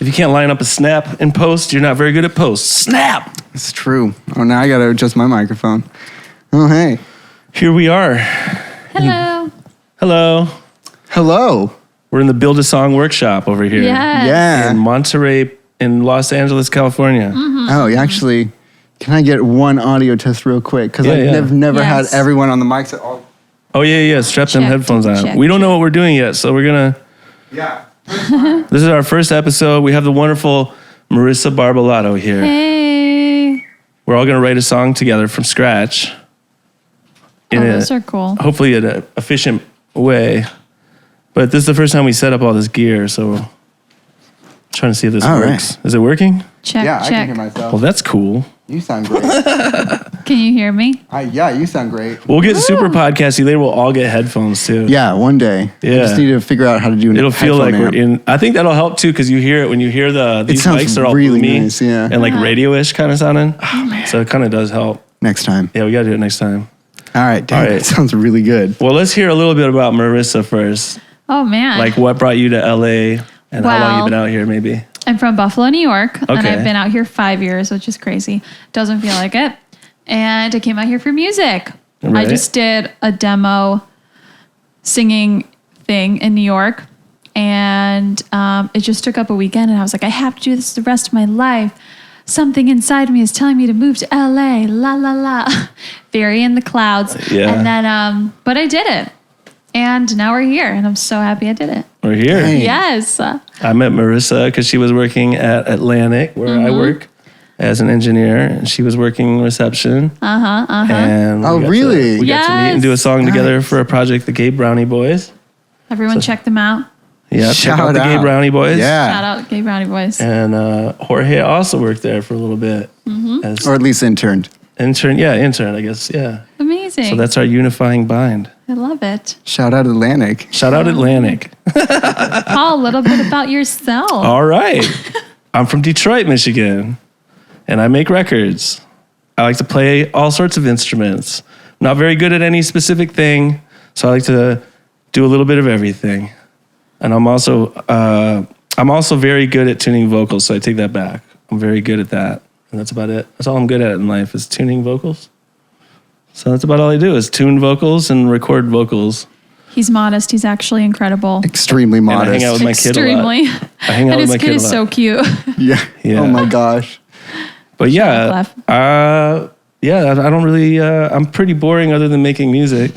If you can't line up a snap in post, you're not very good at post. Snap! It's true. Oh, now I got to adjust my microphone. Oh, hey. Here we are. Hello. Hello. Hello. We're in the Build a Song workshop over here. Yes. Yeah. In Monterey, in Los Angeles, California. Mm-hmm. Oh, actually, can I get one audio test real quick? Because I've never had everyone on the mics at all. Oh, yeah. Strap them headphones on. check, We don't know what we're doing yet, so we're going to... Yeah. This is our first episode. We have the wonderful Marissa Barbalato here. Hey. We're all going to write a song together from scratch. Those are cool. Hopefully in an efficient way. But this is the first time we set up all this gear, so we're trying to see if this works. Right. Is it working? Check, Yeah, check. I can hear myself. Well, that's cool. You sound great. Can you hear me? Yeah, you sound great. We'll get super podcasty later. We'll all get headphones too. Yeah, one day. Yeah. I just need to figure out how to do an It'll feel like headphone we're amp. in. I think that'll help too because you hear it when you hear these sounds mics are all really boomy nice, yeah. and like radio-ish kind of sounding. Oh man! So it kind of does help. Next time. Yeah, we gotta do it next time. All right, dang, All right. that sounds really good. Well, let's hear a little bit about Marissa first. Oh, man. Like what brought you to LA and how long you've been out here, maybe. I'm from Buffalo, New York, and Okay. I've been out here 5 years, which is crazy. Doesn't feel like it. And I came out here for music. Right. I just did a demo singing thing in New York, and it just took up a weekend, and I was like, I have to do this the rest of my life. Something inside me is telling me to move to LA, la la la. Very in the clouds. Yeah. And then, but I did it. And now we're here, and I'm so happy I did it. We're here. Hey. Yes. I met Marissa because she was working at Atlantic, where I work as an engineer, and she was working reception. And Oh, we got really? we got to meet and do a song together Nice. for a project, the Gay Brownie Boys. Everyone check them out. Yeah, check out Shout the Gay out. Brownie Boys. Yeah. Shout out Gay Brownie Boys. And Jorge also worked there for a little bit as Or at least interned. intern. Yeah, intern, I guess. Yeah. Amazing. So that's our unifying bind. I love it. Shout out Atlantic. Shout out Atlantic. Paul, a little bit about yourself. All right. I'm from Detroit, Michigan, and I make records. I like to play all sorts of instruments. I'm not very good at any specific thing, so I like to do a little bit of everything. And I'm also very good at tuning vocals, so I take that back. I'm very good at that, and that's about it. That's all I'm good at in life is tuning vocals. So that's about all I do is tune vocals and record vocals. He's modest. He's actually incredible. Extremely And I modest. hang out with my kid a lot. Extremely. I hang out And with his my kid kid a is lot. so cute. Yeah. Yeah. Oh my gosh. But Shut up, I don't really, I'm pretty boring other than making music.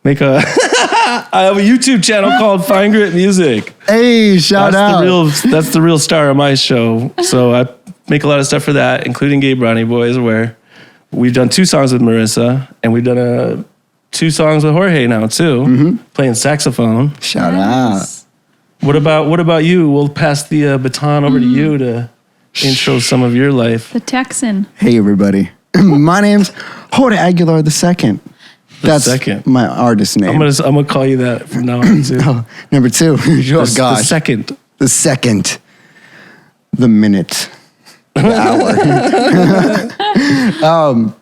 I have a YouTube channel called Fine Grit Music. Hey, shout out. That's the real star of my show. So I make a lot of stuff for that, including Gay Brownie Boys, where we've done 2 songs with Marissa, and we've done 2 songs with Jorge now too, playing saxophone. Shout out. What about you? We'll pass the baton over to you to intro some of your life. The Texan. Hey, everybody. My name's Jorge Aguilar II. That's second. my artist name. I'm gonna call you that from now on too. Oh, number 2. Oh, The gosh. second. The second. The minute. The hour.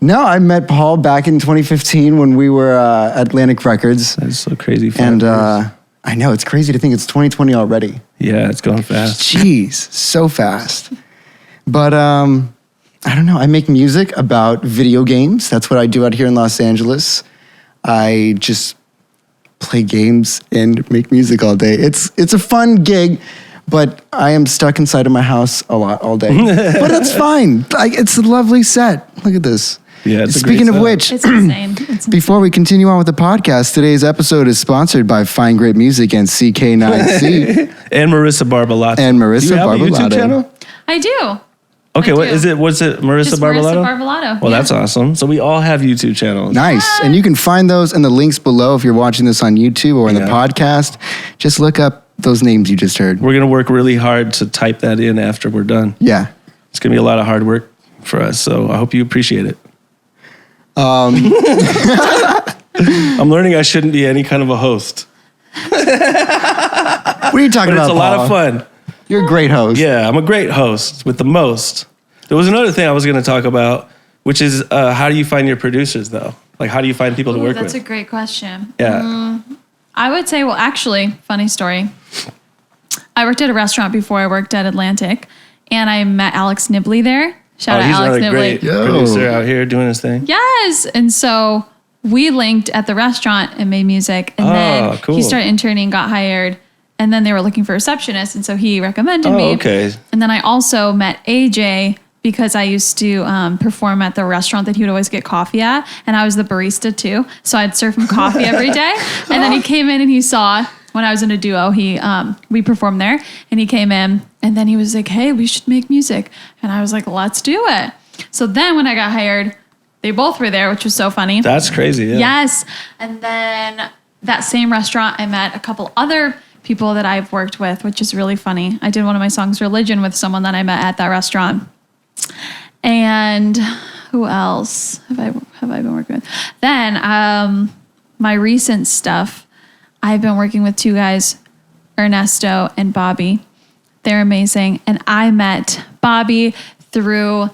No, I met Paul back in 2015 when we were at Atlantic Records. That's so crazy. And years. I know, it's crazy to think it's 2020 already. Yeah, it's going fast. Jeez, so fast. But I don't know. I make music about video games. That's what I do out here in Los Angeles. I just play games and make music all day. It's a fun gig, but I am stuck inside of my house a lot all day. But it's fine. It's a lovely set. Look at this. Yeah, it's a Speaking great of set. which, It's insane. It's insane. before we continue on with the podcast, today's episode is sponsored by Fine Grit Music and CK9C And Marissa Barbalato. and Do you Marissa have a YouTube Barbalato. channel? I do. Okay, I what do. is it? What's it? Marissa Just Barbalato? Marissa Barbalato. Well, Yeah. that's awesome. So we all have YouTube channels. Nice. And you can find those in the links below if you're watching this on YouTube or in the Yeah. podcast. Just look up those names you just heard. We're gonna work really hard to type that in after we're done. Yeah. It's gonna be a lot of hard work for us. So I hope you appreciate it. I'm learning I shouldn't be any kind of a host, What are you talking but about, it's a lot of Paul? fun. You're a great host. Yeah, I'm a great host with the most. There was another thing I was going to talk about, which is how do you find your producers, though? Like, how do you find people to Ooh, work that's with? a great question. Yeah. I would say, well, actually, funny story. I worked at a restaurant before I worked at Atlantic, and I met Alex Nibley there. Shout out he's Alex another Nibley. great producer out here doing his thing. Yes. And so we linked at the restaurant and made music. And then cool. he started interning, got hired. And then they were looking for a receptionist. And so he recommended me. Okay. And then I also met AJ because I used to perform at the restaurant that he would always get coffee at. And I was the barista too. So I'd serve him coffee every day. And then he came in and he saw when I was in a duo, we performed there. And he came in and then he was like, hey, we should make music. And I was like, let's do it. So then when I got hired, they both were there, which was so funny. That's crazy. Yeah. Yes. And then that same restaurant, I met a couple other people that I've worked with, which is really funny. I did one of my songs, Religion, with someone that I met at that restaurant. And who else have I been working with? Then my recent stuff, I've been working with two guys, Ernesto and Bobby. They're amazing. And I met Bobby through,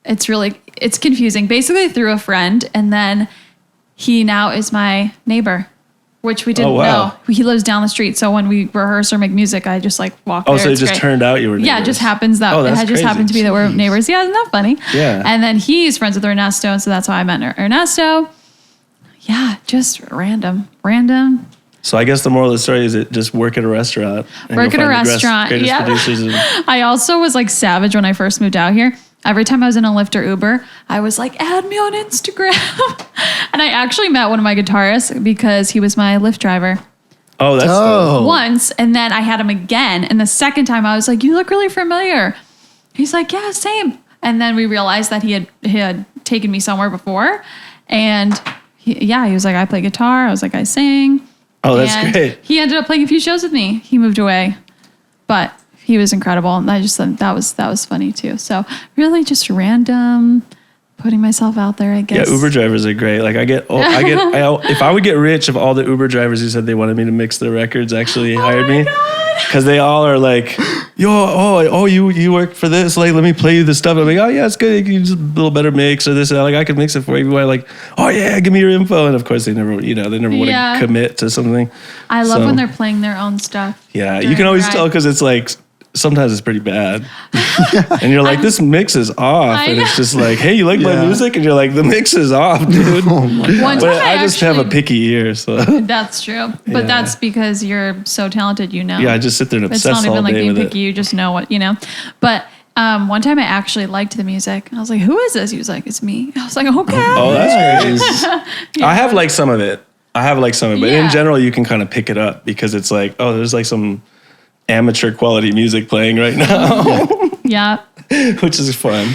it's confusing, basically through a friend. And then he now is my neighbor, which we didn't know. He lives down the street. So when we rehearse or make music, I just like walk there. So it just turned out you were neighbors. Yeah, it just happens that it just happened to be that we're neighbors. Yeah, isn't that funny? Yeah. And then he's friends with Ernesto. And so that's how I met Ernesto. Yeah, just random. So I guess the moral of the story is just work at a restaurant. Work at a restaurant. Yeah. I also was like savage when I first moved out here. Every time I was in a Lyft or Uber, I was like, add me on Instagram. And I actually met one of my guitarists because he was my Lyft driver. Oh, that's once. And then I had him again. And the second time I was like, you look really familiar. He's like, yeah, same. And then we realized that he had taken me somewhere before. And he was like, I play guitar. I was like, I sing. Oh, that's great. He ended up playing a few shows with me. He moved away. But he was incredible. And I just thought that was funny too. So really just random, putting myself out there, I guess. Yeah, Uber drivers are great. Like if I would get rich, if all the Uber drivers who said they wanted me to mix their records actually hired me. Because they all are like, you work for this? Like, let me play you the stuff. I'm like, oh yeah, it's good. You just a little better mix or this. And like, I can mix it for you. Like, oh yeah, give me your info. And of course, they never want to commit to something. I love when they're playing their own stuff. Yeah, you can always tell because it's like sometimes it's pretty bad. And you're like, this mix is off. And it's just like, hey, you like my music? And you're like, the mix is off, dude. But I just have a picky ear. So that's true. But that's because you're so talented, Yeah, I just sit there and obsess all day with it. It's not even like being picky. You just know what, But one time I actually liked the music. I was like, who is this? He was like, it's me. I was like, okay. Oh, that's great. I have like some of it. But in general, you can kind of pick it up because it's like, oh, there's like some amateur quality music playing right now. Yeah. Which is fun.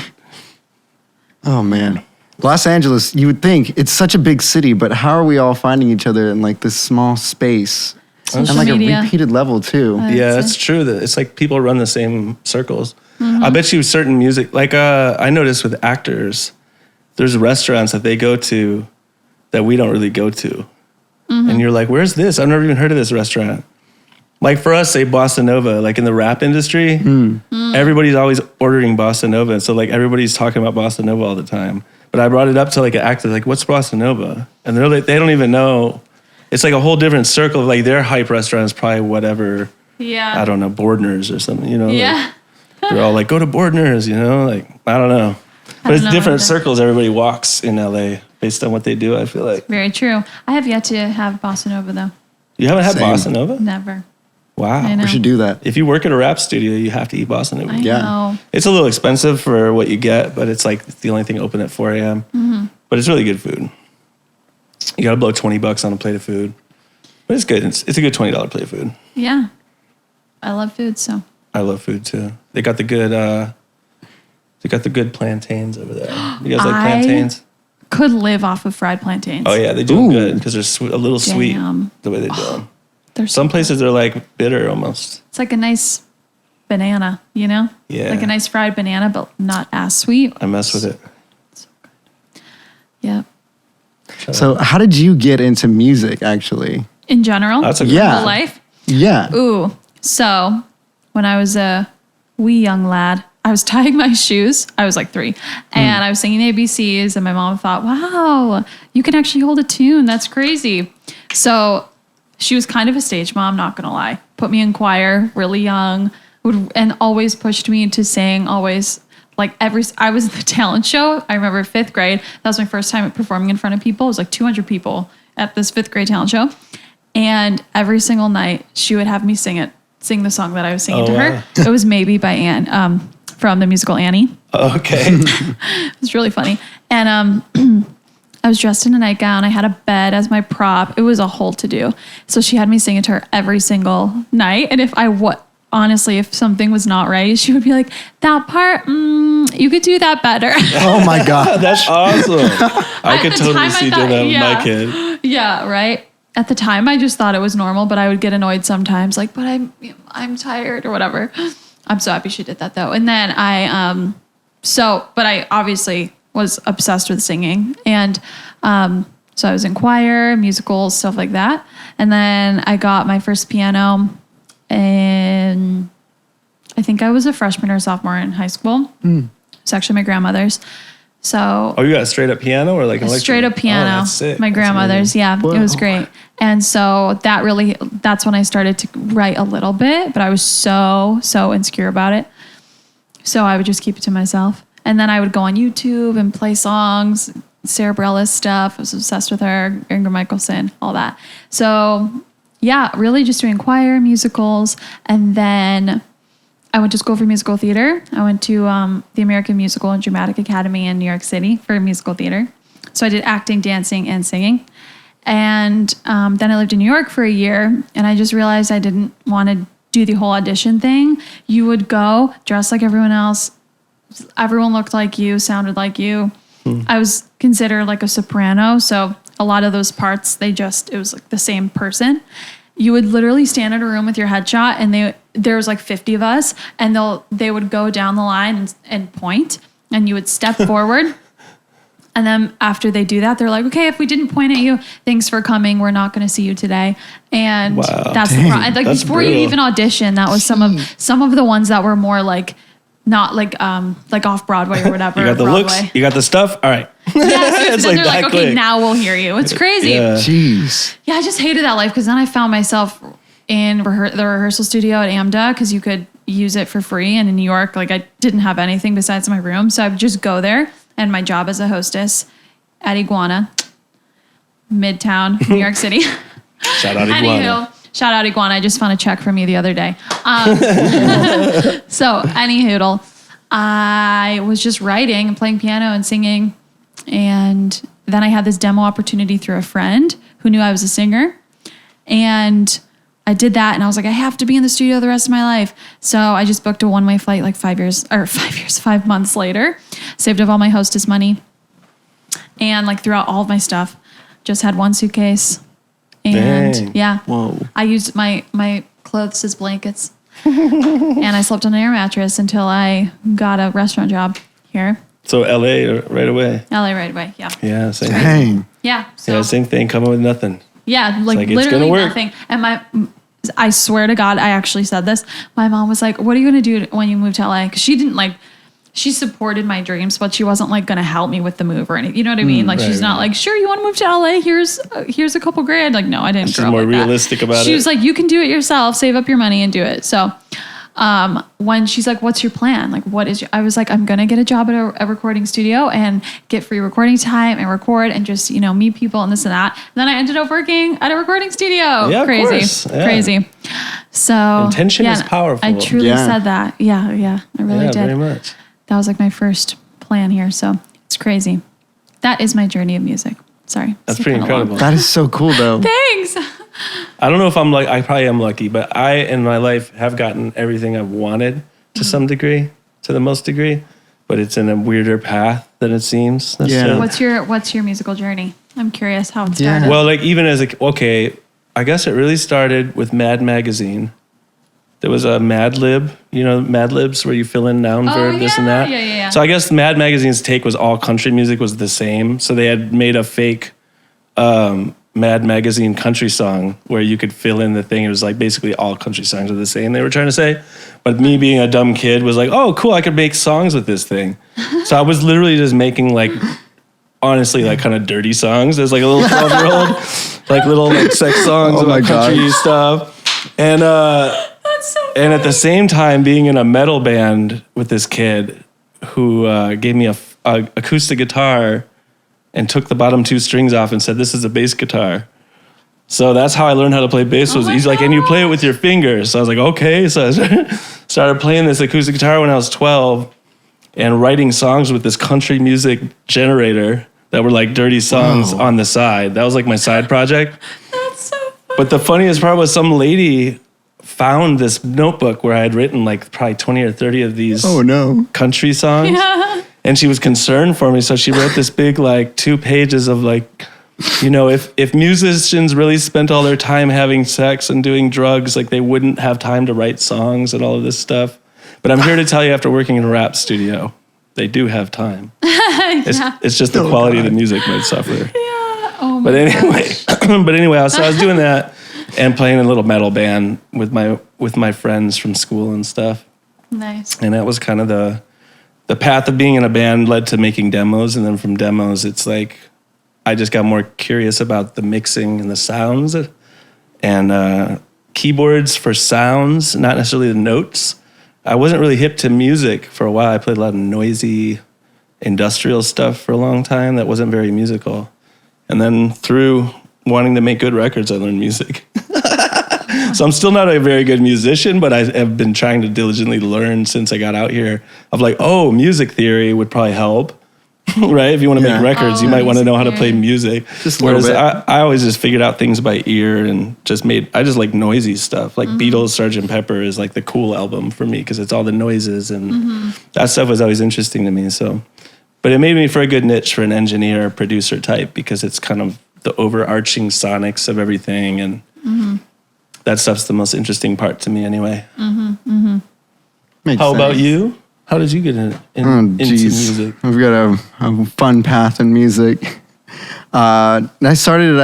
Oh, man. Los Angeles, you would think it's such a big city, but how are we all finding each other in like this small space? Social and like media. A repeated level too. Yeah, it's true that it's like people run the same circles. Mm-hmm. I bet you certain music, like I noticed with actors, there's restaurants that they go to that we don't really go to. Mm-hmm. And you're like, where's this? I've never even heard of this restaurant. Like for us, say Bossa Nova, like in the rap industry, everybody's always ordering Bossa Nova. And so like everybody's talking about Bossa Nova all the time. But I brought it up to like an actor, like, what's Bossa Nova? And they're like, they don't even know. It's like a whole different circle. Like their hype restaurant is probably whatever. Yeah. I don't know, Bordner's or something, Yeah. Like, they're all like, go to Bordner's, like, I don't know. But it's different circles everybody walks in LA based on what they do, I feel like. Very true. I have yet to have Bossa Nova though. You haven't had Bossa Nova? Never. Wow. We should do that. If you work at a rap studio, you have to eat Bossa Nova. I know. It's a little expensive for what you get, but it's like the only thing open at 4 a.m. Mm-hmm. But it's really good food. You got to blow $20 on a plate of food. But it's good. It's a good $20 plate of food. Yeah. I love food, so. I love food too. They got the good plantains over there. You guys like plantains? Could live off of fried plantains. Oh yeah, they do them good because they're a little sweet the way they do them. Some places they're like bitter almost. It's like a nice banana, Yeah. Like a nice fried banana, but not as sweet. I mess with it. So good. Yeah. So how did you get into music actually? In general? That's a good Yeah. Whole life? Yeah. Ooh. So when I was a wee young lad, I was tying my shoes. I was like 3. And I was singing ABCs. And my mom thought, wow, you can actually hold a tune. That's crazy. So she was kind of a stage mom, not going to lie. put me in choir really young, and always pushed me to sing. Always I was at the talent show. I remember 5th grade. That was my first time performing in front of people. It was like 200 people at this 5th grade talent show. And every single night she would have me sing the song that I was singing to her. It was Maybe by Anne, from the musical Annie. Okay. It was really funny. And I was dressed in a nightgown. I had a bed as my prop. It was a whole to-do. So she had me sing it to her every single night. And honestly, if something was not right, she would be like, that part, you could do that better. Oh my God. That's awesome. I could totally see doing that with my kid. Yeah, right. At the time, I just thought it was normal, but I would get annoyed sometimes, like, but I'm tired or whatever. I'm so happy she did that though. And then but I obviously was obsessed with singing. And so I was in choir, musicals, stuff like that. And then I got my first piano, and I think I was a freshman or sophomore in high school. It's actually my grandmother's. So you got a straight up piano or like a straight up piano? Oh, that's sick. My grandmother's, yeah. Whoa. It was great. And so that's when I started to write a little bit, but I was so insecure about it. So I would just keep it to myself. And then I would go on YouTube and play songs, Sarah Bareilles stuff. I was obsessed with her, Ingrid Michaelson, all that. So yeah, really just doing choir, musicals. And then I went to school for musical theater. I went to the American Musical and Dramatic Academy in New York City for musical theater. So I did acting, dancing, and singing. And then I lived in New York for a year, and I just realized I didn't want to do the whole audition thing. You would go dress like everyone else. Everyone looked like you, sounded like you. I was considered like a soprano, so a lot of those parts, it was like the same person. You would literally stand in a room with your headshot, and there was like 50 of us, and they would go down the line and point, and you would step forward. And then after they do that, they're like, okay, if we didn't point at you, thanks for coming. We're not going to see you today. And that's the problem. Like that's before brutal. you even audition, that was some of the ones that were more like, not like off Broadway or whatever. You got the Broadway. looks, you got the stuff. All right. Yeah, It's then like they're like, that okay, quick. now we'll hear you. It's crazy. Yeah. Jeez. Yeah, I just hated that life because then I found myself in the rehearsal studio at AMDA because you could use it for free. And in New York, like I didn't have anything besides my room. So I would just go there, and my job as a hostess at Iguana, Midtown, New York City. Shout out Iguana. Anywho, shout out Iguana. I just found a check from you the other day. So anywho, I was just writing and playing piano and singing. And then I had this demo opportunity through a friend who knew I was a singer. And I did that, and I was like, I have to be in the studio the rest of my life. So I just booked a one-way flight like 5 months later, saved up all my hostess money, and like threw out all of my stuff. Just had one suitcase. And Dang. yeah, Whoa. I used my clothes as blankets. And I slept on an air mattress until I got a restaurant job here. So LA right away. LA right away, yeah. Yeah, same. Dang. Yeah. So Yeah, same thing. Coming with nothing. yeah, like, it's literally gonna work. nothing. And I swear to God, I actually said this. My mom was like, what are you going to do when you move to LA? Because she supported my dreams, but she wasn't like going to help me with the move or anything. You know what I mean? Like, right, she's not right. like, sure, you want to move to LA? Here's a couple grand. Like, no, I didn't She's grow up more like that. realistic about She it. was like, you can do it yourself, save up your money and do it. So when she's like, what's your plan? Like, I was like, I'm going to get a job at a recording studio and get free recording time and record and just, meet people and this and that. And then I ended up working at a recording studio. Yeah, of Crazy. course. Yeah. Crazy. So Intention is powerful. I truly Yeah. said that. Yeah. I really Yeah, did. very much. That was like my first plan here. So it's crazy. That is my journey of music. Sorry. That's It's pretty kinda long. incredible. That is so cool, though. Thanks. I don't know if I probably am lucky, but I in my life have gotten everything I've wanted to some degree, to the most degree, but it's in a weirder path than it seems. necessarily. What's your musical journey? I'm curious how it Yeah. started. Well, like even as I guess it really started with Mad Magazine. There was a Mad Lib, Mad Libs where you fill in noun, verb, this and yeah, that. yeah. So I guess Mad Magazine's take was all country music was the same. So they had made a fake Mad Magazine country song where you could fill in the thing. It was like basically all country songs are the same, they were trying to say. But me being a dumb kid was like, oh, cool, I could make songs with this thing. So I was literally just making honestly, kind of dirty songs as like a little 12-year-old, like little sex songs Oh my about country God. stuff. And That's so funny. and at the same time being in a metal band with this kid who gave me a acoustic guitar and took the bottom 2 strings off and said, "This is a bass guitar." So that's how I learned how to play bass. He's like, "And you play it with your fingers." So I was like, "Okay." So I started playing this acoustic guitar when I was 12 and writing songs with this country music generator that were like dirty songs on the side. That was like my side project. That's so funny. But the funniest part was some lady found this notebook where I had written like probably 20 or 30 of these country songs. Yeah. And she was concerned for me. So she wrote this big like 2 pages of like, you know, if musicians really spent all their time having sex and doing drugs, like they wouldn't have time to write songs and all of this stuff. But I'm here to tell you, after working in a rap studio, they do have time. It's just the quality of the music might suffer. Yeah. Oh my But anyway, gosh. so I was doing that and playing in a little metal band with my friends from school and stuff. Nice. And that was kind of the path of being in a band led to making demos, and then from demos, it's like I just got more curious about the mixing and the sounds and keyboards for sounds, not necessarily the notes. I wasn't really hip to music for a while. I played a lot of noisy industrial stuff for a long time that wasn't very musical. And then through wanting to make good records, I learned music. So I'm still not a very good musician, but I have been trying to diligently learn since I got out here of like, oh, music theory would probably help, right? If you want to make records, you might want to know how to play music. Just a little bit. I always just figured out things by ear and I just like noisy stuff. Like Beatles' Sgt. Pepper is like the cool album for me because it's all the noises and that stuff was always interesting to me. So, but it made me for a good niche for an engineer or producer type because it's kind of the overarching sonics of everything and that stuff's the most interesting part to me anyway. Makes How about sense. you? How did you get into music? I've got a fun path in music. I started,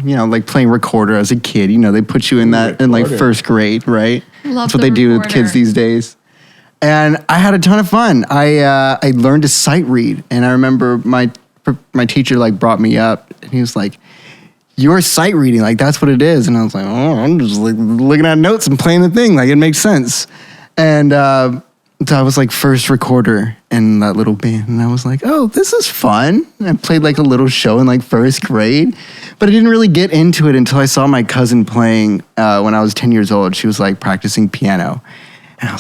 like playing recorder as a kid. You know, they put you in that in like recorder. first grade, right? Love That's what the they do with recorder. kids these days. And I had a ton of fun. I learned to sight read, and I remember my teacher like brought me up, and he was like, "You're sight reading, like that's what it is." And I was like, "Oh, I'm just like looking at notes and playing the thing, like it makes sense." And so I was like first recorder in that little band, and I was like, "Oh, this is fun." And I played like a little show in like first grade, but I didn't really get into it until I saw my cousin playing when I was 10 years old. She was like practicing piano, and I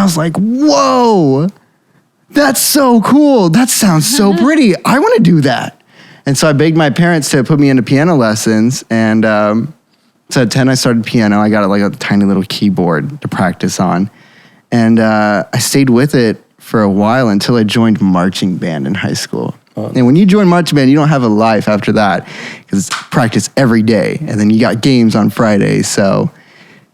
was like, "Whoa, that's so cool! That sounds so pretty. I want to do that." And so I begged my parents to put me into piano lessons, and so at 10 I started piano. I got like a tiny little keyboard to practice on. And I stayed with it for a while until I joined marching band in high school. And when you join marching band, you don't have a life after that because it's practice every day. And then you got games on Fridays. So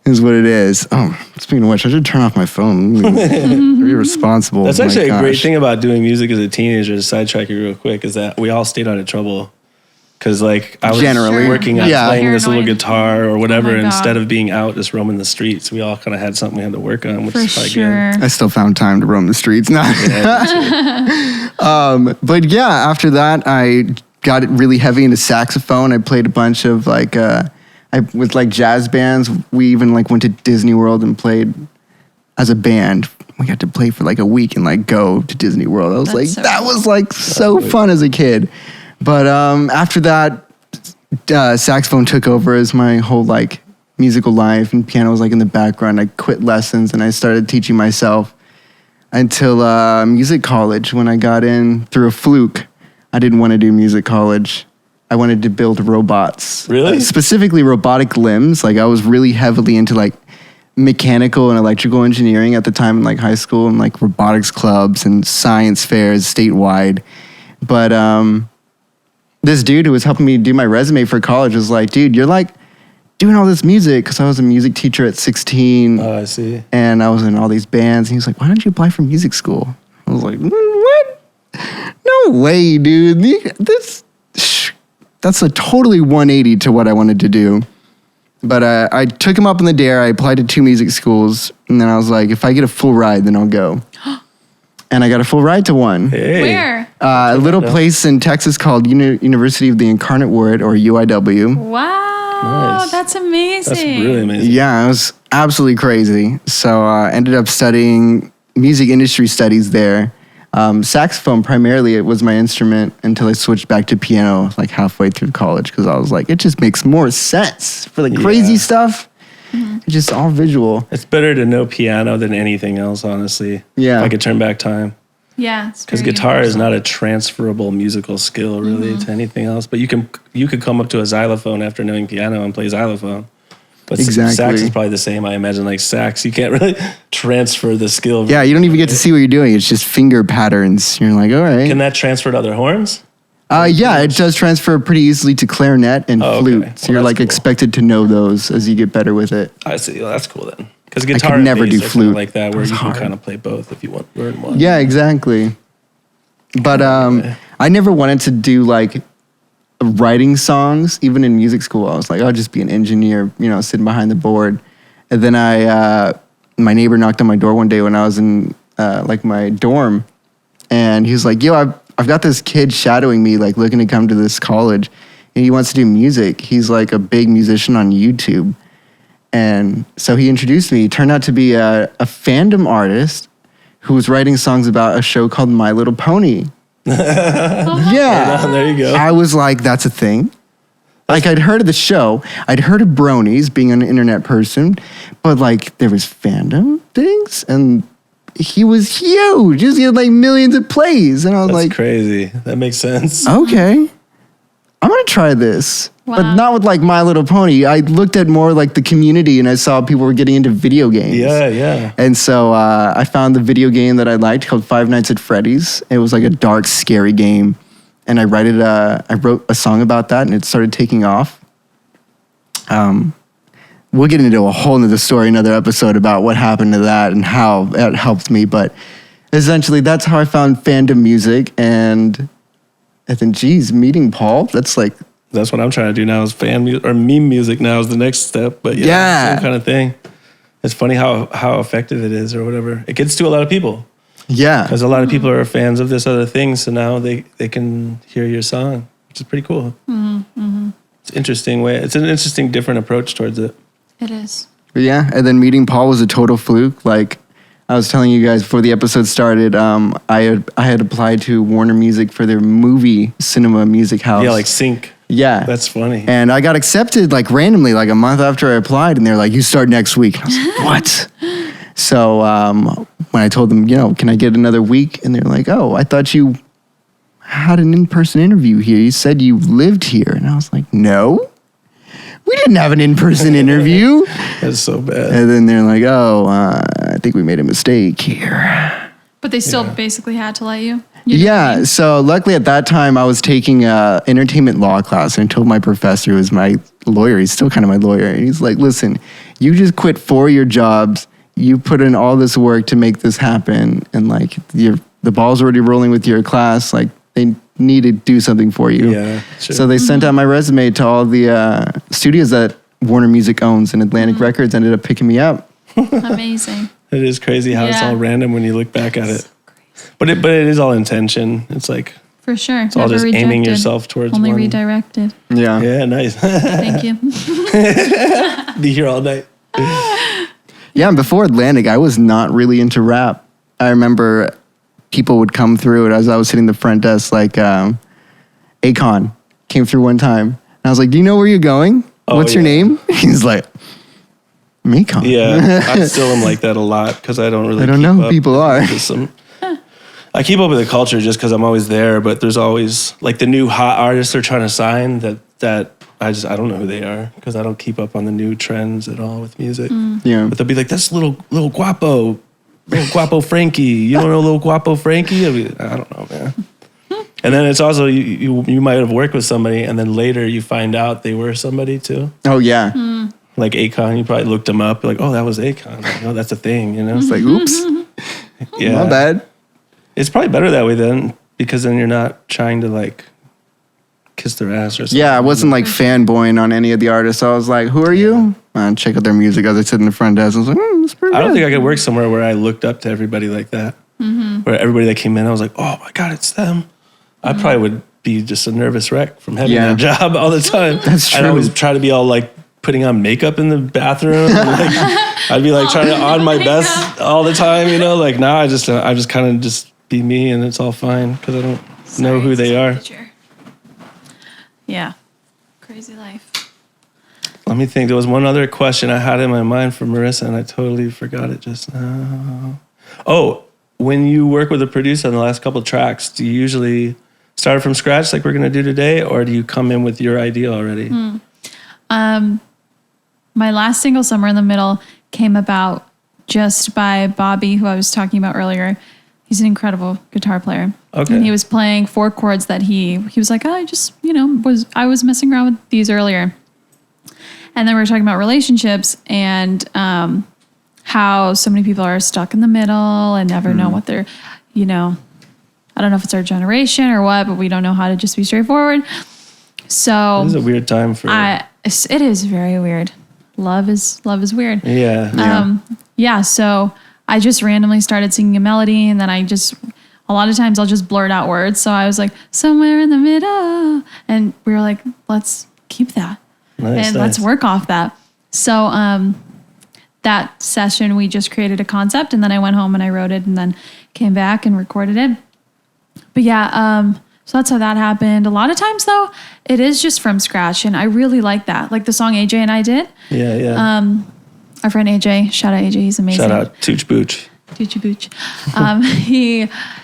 is what it is. Oh, speaking of which, I should turn off my phone. Be responsible. That's My actually a great gosh. thing about doing music as a teenager, to sidetrack you real quick, is that we all stayed out of trouble. Because like I was Generally. working on Yeah. playing this little Paranoid. guitar or whatever, Oh my God. instead of being out just roaming the streets, we all kind of had something we had to work on, which For is probably sure. I still found time to roam the streets. No. good. But yeah, after that, I got really heavy into saxophone. I played a bunch of like, with like jazz bands. We even like went to Disney World and played as a band. We got to play for like a week and like go to Disney World. I was That's like, so that cool. was like so fun as a kid. But after that, saxophone took over as my whole like musical life, and piano was like in the background. I quit lessons and I started teaching myself until music college, when I got in through a fluke. I didn't want to do music college. I wanted to build robots. Really? Specifically robotic limbs. Like I was really heavily into like mechanical and electrical engineering at the time in like high school, and like robotics clubs and science fairs statewide. But this dude who was helping me do my resume for college was like, "Dude, you're like doing all this music," because I was a music teacher at 16. Oh, I see. And I was in all these bands. And he was like, "Why don't you apply for music school?" I was like, "What? No way, dude. That's a totally 180 to what I wanted to do." But I took him up in the dare. I applied to 2 music schools. And then I was like, if I get a full ride, then I'll go. And I got a full ride to one. Hey. Where? A little place in Texas called University of the Incarnate Word, or UIW. Wow. Nice. that's amazing. That's really amazing. Yeah, it was absolutely crazy. So I ended up studying music industry studies there. Saxophone primarily, it was my instrument until I switched back to piano like halfway through college because I was like, it just makes more sense for the crazy stuff. It's just all visual. It's better to know piano than anything else, honestly. Yeah. If I could turn back time. Yeah. Because guitar is not a transferable musical skill really to anything else. But you could come up to a xylophone after knowing piano and play xylophone. But Exactly. sax is probably the same. I imagine like sax, you can't really transfer the skill. Yeah, you don't even get to see what you're doing. It's just finger patterns. You're like, all right. Can that transfer to other horns? Yeah, it does transfer pretty easily to clarinet and Oh, okay. flute. Well, So you're that's like cool. expected to know those as you get better with it. I see. Well, that's cool then. Because guitar could never and bass do are flute. like that, where That's you can hard. kind of play both if you want to learn one. Yeah, exactly. But I never wanted to do like writing songs, even in music school. I was like, I'll just be an engineer, sitting behind the board. And then my neighbor knocked on my door one day when I was in like my dorm, and he was like, "Yo, I've got this kid shadowing me, like looking to come to this college, and he wants to do music. He's like a big musician on YouTube." And so he introduced me. He turned out to be a fandom artist who was writing songs about a show called My Little Pony. Yeah. There you go. I was like, that's a thing. Like, I'd heard of the show. I'd heard of bronies, being an internet person. But, like, there was fandom things. And he was huge. He had, like, millions of plays. And I was That's like, crazy. That makes sense. okay, I'm going to try this. But Wow. not with, like, My Little Pony. I looked at more, like, the community, and I saw people were getting into video games. Yeah. And so I found the video game that I liked called Five Nights at Freddy's. It was like a dark, scary game. And I wrote a song about that, and it started taking off. We'll get into a whole nother story, another episode about what happened to that and how it helped me. But essentially, that's how I found fandom music. And then, geez, meeting Paul, that's like... That's what I'm trying to do now is fan music or meme music now is the next step. But Yeah. same kind of thing. It's funny how effective it is or whatever. It gets to a lot of people Yeah. because a lot of people are fans of this other thing. So now they can hear your song, which is pretty cool. It's an interesting way. It's an interesting, different approach towards it. It is. But yeah, and then meeting Paul was a total fluke. Like I was telling you guys before the episode started, I had applied to Warner Music for their movie cinema music house. Yeah, like sync. Yeah. That's funny. And I got accepted like randomly, like a month after I applied, and they're like, "You start next week." And I was like, "What?" So when I told them, can I get another week? And they're like, "Oh, I thought you had an in-person interview here. You said you lived here." And I was like, "No, we didn't have an in-person interview." That's so bad. And then they're like, "Oh, I think we made a mistake here." But they still basically had to let you. You know what I Yeah, mean? so luckily at that time I was taking a entertainment law class, and I told my professor, who was my lawyer, he's still kind of my lawyer, and he's like, "Listen, you just quit 4 of your jobs, you put in all this work to make this happen, and like the ball's already rolling with your class, like they need to do something for you." Yeah, sure. So they sent out my resume to all the studios that Warner Music owns, and Atlantic Records ended up picking me up. Amazing. It is crazy how it's Yeah. all random when you look back at it. But it is all intention. It's like For sure. it's all just aiming yourself towards Only one. redirected. Yeah. Yeah, nice. Thank you. Be here all night. Yeah, and before Atlantic, I was not really into rap. I remember people would come through, and as I was sitting the front desk, like Akon came through one time, and I was like, "Do you know where you're going? Oh, What's your yeah. name?" He's like, "Akon." Yeah, I still am like that a lot because I don't really. I don't keep know who up people with are. just I keep up with the culture just because I'm always there, but there's always like the new hot artists they're trying to sign that I don't know who they are because I don't keep up on the new trends at all with music. Yeah. But they'll be like, "That's little guapo Frankie. You don't know little guapo Frankie?" I don't know, man. And then it's also you might have worked with somebody, and then later you find out they were somebody too. Oh yeah. Like Akon, you probably looked him up. Like, oh, that was Akon. Like, oh, that's a thing, you know? It's like, oops, Yeah. my bad. It's probably better that way then, because then you're not trying to like kiss their ass or something. Yeah, I wasn't like fanboying on any of the artists. I was like, "Who are you?" And check out their music as I sit in the front desk. I was like, "It's pretty I don't good." think I could work somewhere where I looked up to everybody like that. Where everybody that came in, I was like, oh my God, it's them. I probably would be just a nervous wreck from having Yeah. that job all the time. That's I'd true. always try to be all like putting on makeup in the bathroom. And, like, I'd be like trying to on my best all the time, you know. Like now, I just kind of just be me, and it's all fine because I don't know who they are. Yeah. Crazy life. Let me think. There was one other question I had in my mind for Marissa, and I totally forgot it just now. Oh, when you work with a producer on the last couple of tracks, do you usually start from scratch like we're going to do today, or do you come in with your idea already? My last single, Somewhere in the Middle, came about just by Bobby, who I was talking about earlier. He's an incredible guitar player. Okay. And he was playing 4 chords that he was like, oh, I was messing around with these earlier. And then we were talking about relationships and how so many people are stuck in the middle and never know what they're, I don't know if it's our generation or what, but we don't know how to just be straightforward. So This is a weird time for... it is very weird. Love is weird. Yeah. So I just randomly started singing a melody, and then a lot of times I'll just blurt out words. So I was like, somewhere in the middle. And we were like, let's keep that. Nice, Let's work off that. So that session, we just created a concept, and then I went home and I wrote it and then came back and recorded it. But yeah, so that's how that happened. A lot of times, though, it is just from scratch, and I really like that. Like the song AJ and I did. Yeah. Our friend AJ, shout out AJ, he's amazing. Shout out Tooch Booch. Toochie Booch.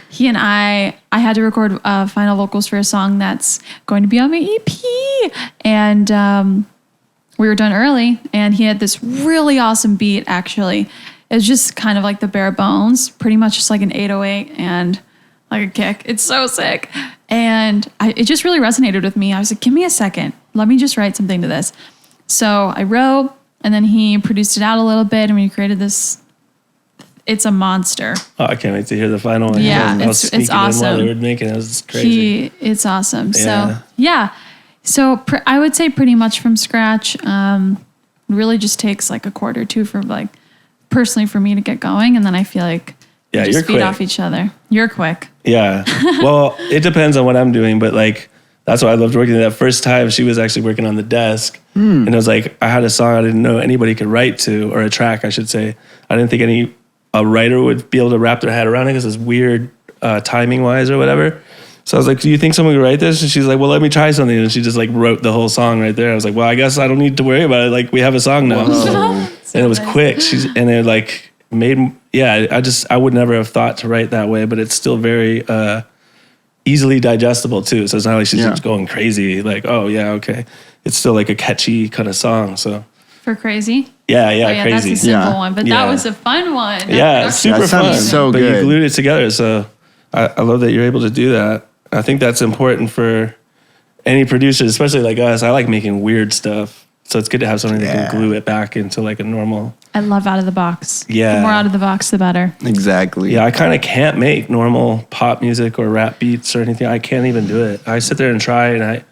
He and I had to record final vocals for a song that's going to be on my EP. And we were done early, and he had this really awesome beat, actually. It was just kind of like the bare bones, pretty much just like an 808 and like a kick. It's so sick. And it just really resonated with me. I was like, give me a second. Let me just write something to this. So I wrote, and then he produced it out a little bit, and we created this. It's a monster. Oh, I can't wait to hear the final one. Yeah, I was it's sneaking in awesome. while they were making it. It was crazy. It's awesome. Yeah. So yeah. So I would say pretty much from scratch. It really just takes like a quarter or two for like personally for me to get going, and then I feel like Yeah, we just you're feed quick. off each other. You're quick. Yeah. Well, it depends on what I'm doing, but like that's why I loved working. That first time she was actually working on the desk, and it was like I had a song I didn't know anybody could write to, or a track I should say. I didn't think a writer would be able to wrap their head around it because it's weird timing wise or whatever. So I was like, do you think someone could write this? And she's like, well, let me try something. And she just like wrote the whole song right there. I was like, well, I guess I don't need to worry about it. Like we have a song now. So, and it was quick. And it like made, I would never have thought to write that way, but it's still very easily digestible too. So it's not like she's just going crazy. Like, oh yeah, okay. It's still like a catchy kind of song. So For Crazy? yeah, Oh, yeah, crazy. that's a simple one, but Yeah. that was a fun one. Yeah, super That fun. sounds so but good. you glued it together. So I love that you're able to do that. I think that's important for any producer, especially like us. I like making weird stuff. So it's good to have something that can glue it back into like a normal. I love out of the box. Yeah. The more out of the box, the better. Exactly. Yeah, I kind of can't make normal pop music or rap beats or anything. I can't even do it. I sit there and try, and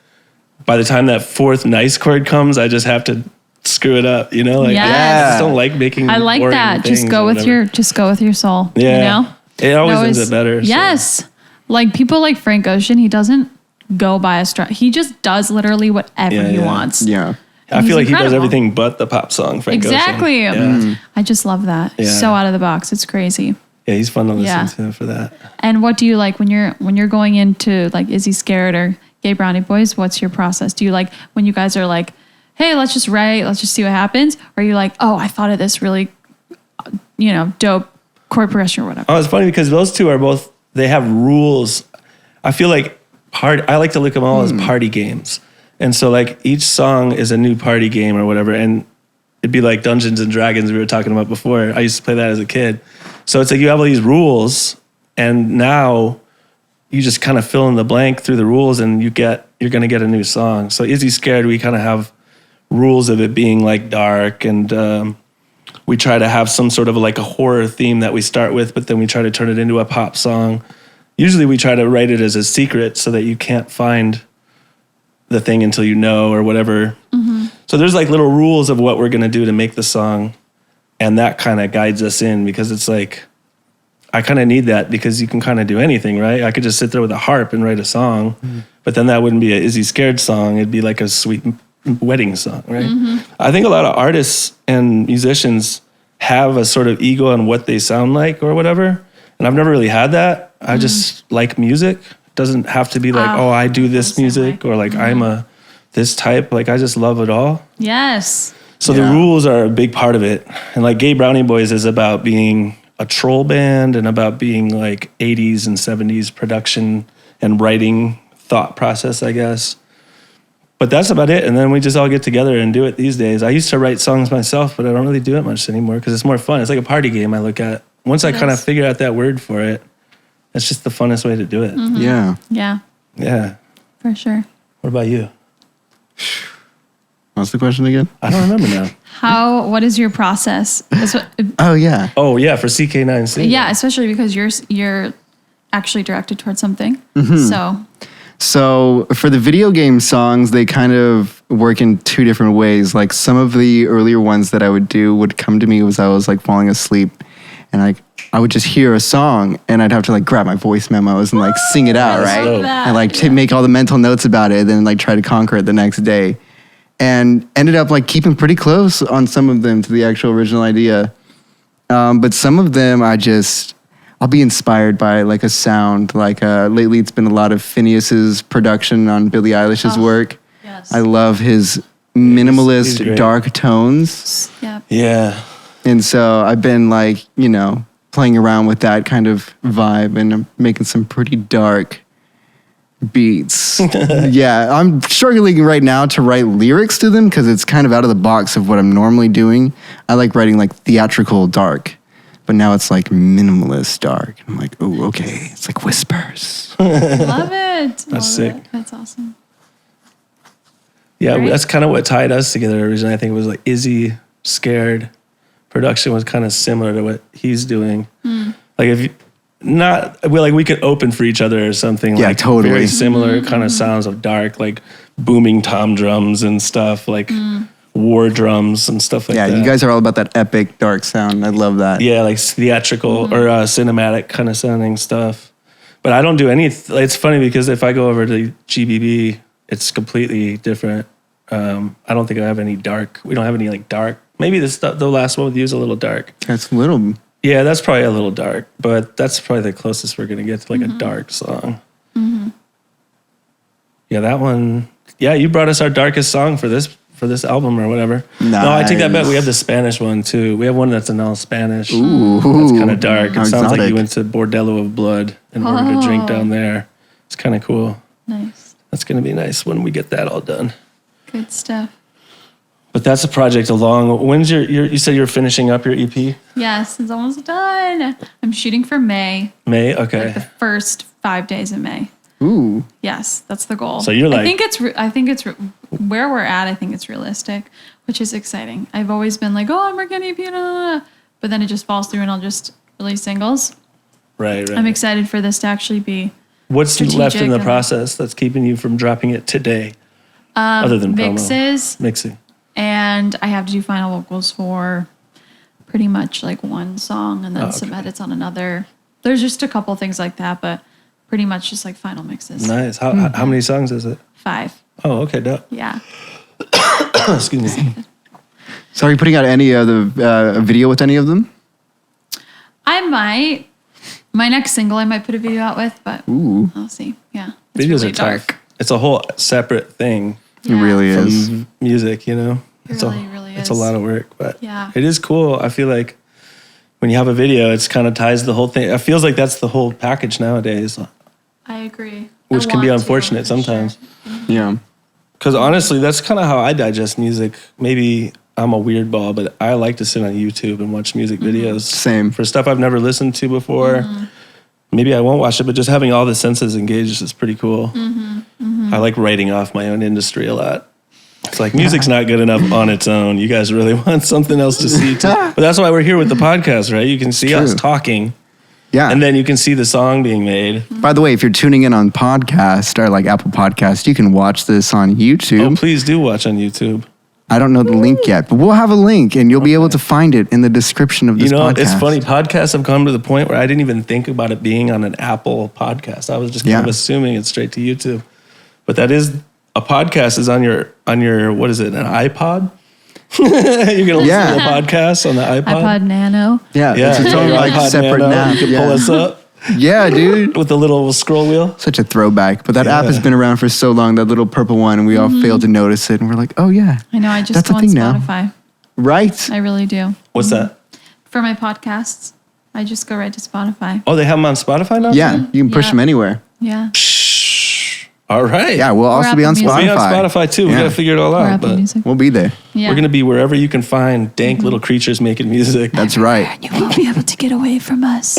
by the time that fourth nice chord comes, I just have to screw it up, you know? Like Yes. I just don't like making I like boring that. things Just go or with whatever. your soul. Yeah. You know? It always No, ends it's- up better. so. Yes. Like people like Frank Ocean, he doesn't go by a strat. He just does literally whatever Yeah, he yeah. wants. Yeah. I He's feel like he does incredible. everything but the pop song, Frank Ocean. Exactly. Yeah. I just love that. Yeah. So out of the box. It's crazy. Yeah, he's fun to listen Yeah. to for that. And what do you like when you're going into like Is He Scared or Gay Brownie Boys? What's your process? Do you like when you guys are like, hey, let's just write, let's just see what happens? Or are you like, oh, I thought of this really, dope chord progression or whatever? Oh, it's funny because those two are both, they have rules. I feel like I like to look at them all as party games. And so like each song is a new party game or whatever. And it'd be like Dungeons and Dragons we were talking about before. I used to play that as a kid. So it's like you have all these rules, and now you just kind of fill in the blank through the rules, and you're going to get a new song. So Is He Scared? We kind of have rules of it being like dark, and we try to have some sort of like a horror theme that we start with, but then we try to turn it into a pop song. Usually we try to write it as a secret so that you can't find the thing until you know or whatever. Mm-hmm. So there's like little rules of what we're going to do to make the song, and that kind of guides us in, because it's like, I kind of need that, because you can kind of do anything, right? I could just sit there with a harp and write a song, but then that wouldn't be a Is He Scared song. It'd be like a sweet wedding song, right? I think a lot of artists and musicians have a sort of ego on what they sound like or whatever. And I've never really had that. I just like music. It doesn't have to be like, oh, I do this music or like I'm a this type. Like I just love it all. Yes. So the rules are a big part of it. And like Gay Brownie Boys is about being a troll band and about being like 80s and 70s production and writing thought process, I guess. But that's about it. And then we just all get together and do it these days. I used to write songs myself, but I don't really do it much anymore because it's more fun. It's like a party game I look at. Once I kind of figure out that word for it, it's just the funnest way to do it. Yeah. Yeah. Yeah. For sure. What about you? What's the question again? I don't remember now. What is your process? Oh, yeah. Oh, yeah, for CK9C. Yeah, especially because you're actually directed towards something. So for the video game songs, they kind of work in two different ways. Like some of the earlier ones that I would do would come to me as I was like falling asleep, and I would just hear a song, and I'd have to like grab my voice memos and like sing it out, right? dope. And like make all the mental notes about it, and then like try to conquer it the next day, and ended up like keeping pretty close on some of them to the actual original idea. But some of them I'll be inspired by like a sound. Like lately, it's been a lot of Phineas's production on Billie Eilish's work. Yes. I love his he's minimalist, great. dark tones, Yeah. Yeah. and so I've been like, playing around with that kind of vibe, and I'm making some pretty dark beats. Yeah, I'm struggling right now to write lyrics to them because it's kind of out of the box of what I'm normally doing. I like writing like theatrical dark. But now it's like minimalist dark. I'm like, oh, okay. It's like whispers. Love it. That's sick. That's awesome. Yeah, Right? that's kind of what tied us together originally. I think it was like Izzy Scared production was kind of similar to what he's doing. Like if you, we could open for each other or something. Yeah, like totally. Very similar kind of sounds of dark, like booming tom drums and stuff, like war drums and stuff like that. Yeah, you guys are all about that epic dark sound. I love that. Yeah, like theatrical or cinematic kind of sounding stuff. But I don't do any. It's funny because if I go over to GBB, it's completely different. I don't think I have any dark. We don't have any like dark. Maybe the last one with you is a little dark. That's a little. Yeah, that's probably a little dark, but that's probably the closest we're gonna get to like a dark song. Yeah, that one. Yeah, you brought us our darkest song for this album or whatever. No, I take that back. We have the Spanish one too. We have one that's in all Spanish. Ooh, that's kind of dark. It how sounds like exotic. you went to Bordello of Blood in order to drink down there. It's kind of cool. Nice. That's gonna be nice when we get that all done. Good stuff. But that's a project along. When's you said you're finishing up your EP? Yes, it's almost done. I'm shooting for May. May? Okay. Like the first 5 days of May. Ooh. Yes, that's the goal. So you're like- I think it's where we're at. I think it's realistic, which is exciting. I've always been like, oh, I'm working on EP, blah, blah, blah. But then it just falls through, and I'll just release singles. Right. I'm excited for this to actually be What's left in strategic the and- process that's keeping you from dropping it today? Other than mixes, mixing. and I have to do final vocals for pretty much like one song, and then some edits on another. There's just a couple things like that, but pretty much just like final mixes. Nice. How many songs is it? 5. Oh, okay. Dope. Yeah. Excuse me. So are you putting out any other video with any of them? I might. My next single I might put a video out with, but I'll see. Yeah. It's Videos really are tough. dark. It's a whole separate thing It really is. from music, you know? It really It's is. a lot of work, but Yeah. it is cool. I feel like when you have a video, it's kind of ties the whole thing. It feels like that's the whole package nowadays, I agree. which I can be want to, unfortunate for sure. sometimes. Yeah. Because honestly, that's kind of how I digest music. Maybe I'm a weird ball, but I like to sit on YouTube and watch music videos. Same. For stuff I've never listened to before. Maybe I won't watch it, but just having all the senses engaged is pretty cool. I like writing off my own industry a lot. It's like music's not good enough on its own. You guys really want something else to see too. But that's why we're here with the podcast, right? You can see us True. talking, Yeah. and then you can see the song being made. By the way, if you're tuning in on podcast or like Apple Podcast, you can watch this on YouTube. Oh, please do watch on YouTube. I don't know the link yet, but we'll have a link and you'll be able to find it in the description of You this know, podcast. it's funny. Podcasts have come to the point where I didn't even think about it being on an Apple podcast. I was just kind of assuming it's straight to YouTube. But that is a podcast is on your what is it, an iPod? You're gonna listen to the podcast on the iPod. iPod Nano. Yeah, Yeah, it's its own your like iPod separate Nano, app. You can pull us up Yeah, dude. with the little scroll wheel. Such a throwback. But that app has been around for so long, that little purple one, and we all failed to notice it. And we're like, oh, yeah. I know. I just That's go a on thing now. Spotify. Right? I really do. What's that? For my podcasts, I just go right to Spotify. Oh, they have them on Spotify now? Yeah, you can push Yeah. them anywhere. Yeah. All right. Yeah, we'll also be Apple on Music. Spotify. We'll be on Spotify too. We Yeah. got to figure it all Or out. Apple But Music. We'll be there. Yeah. we're going to be wherever you can find dank little creatures making music. That's right. You won't be able to get away from us.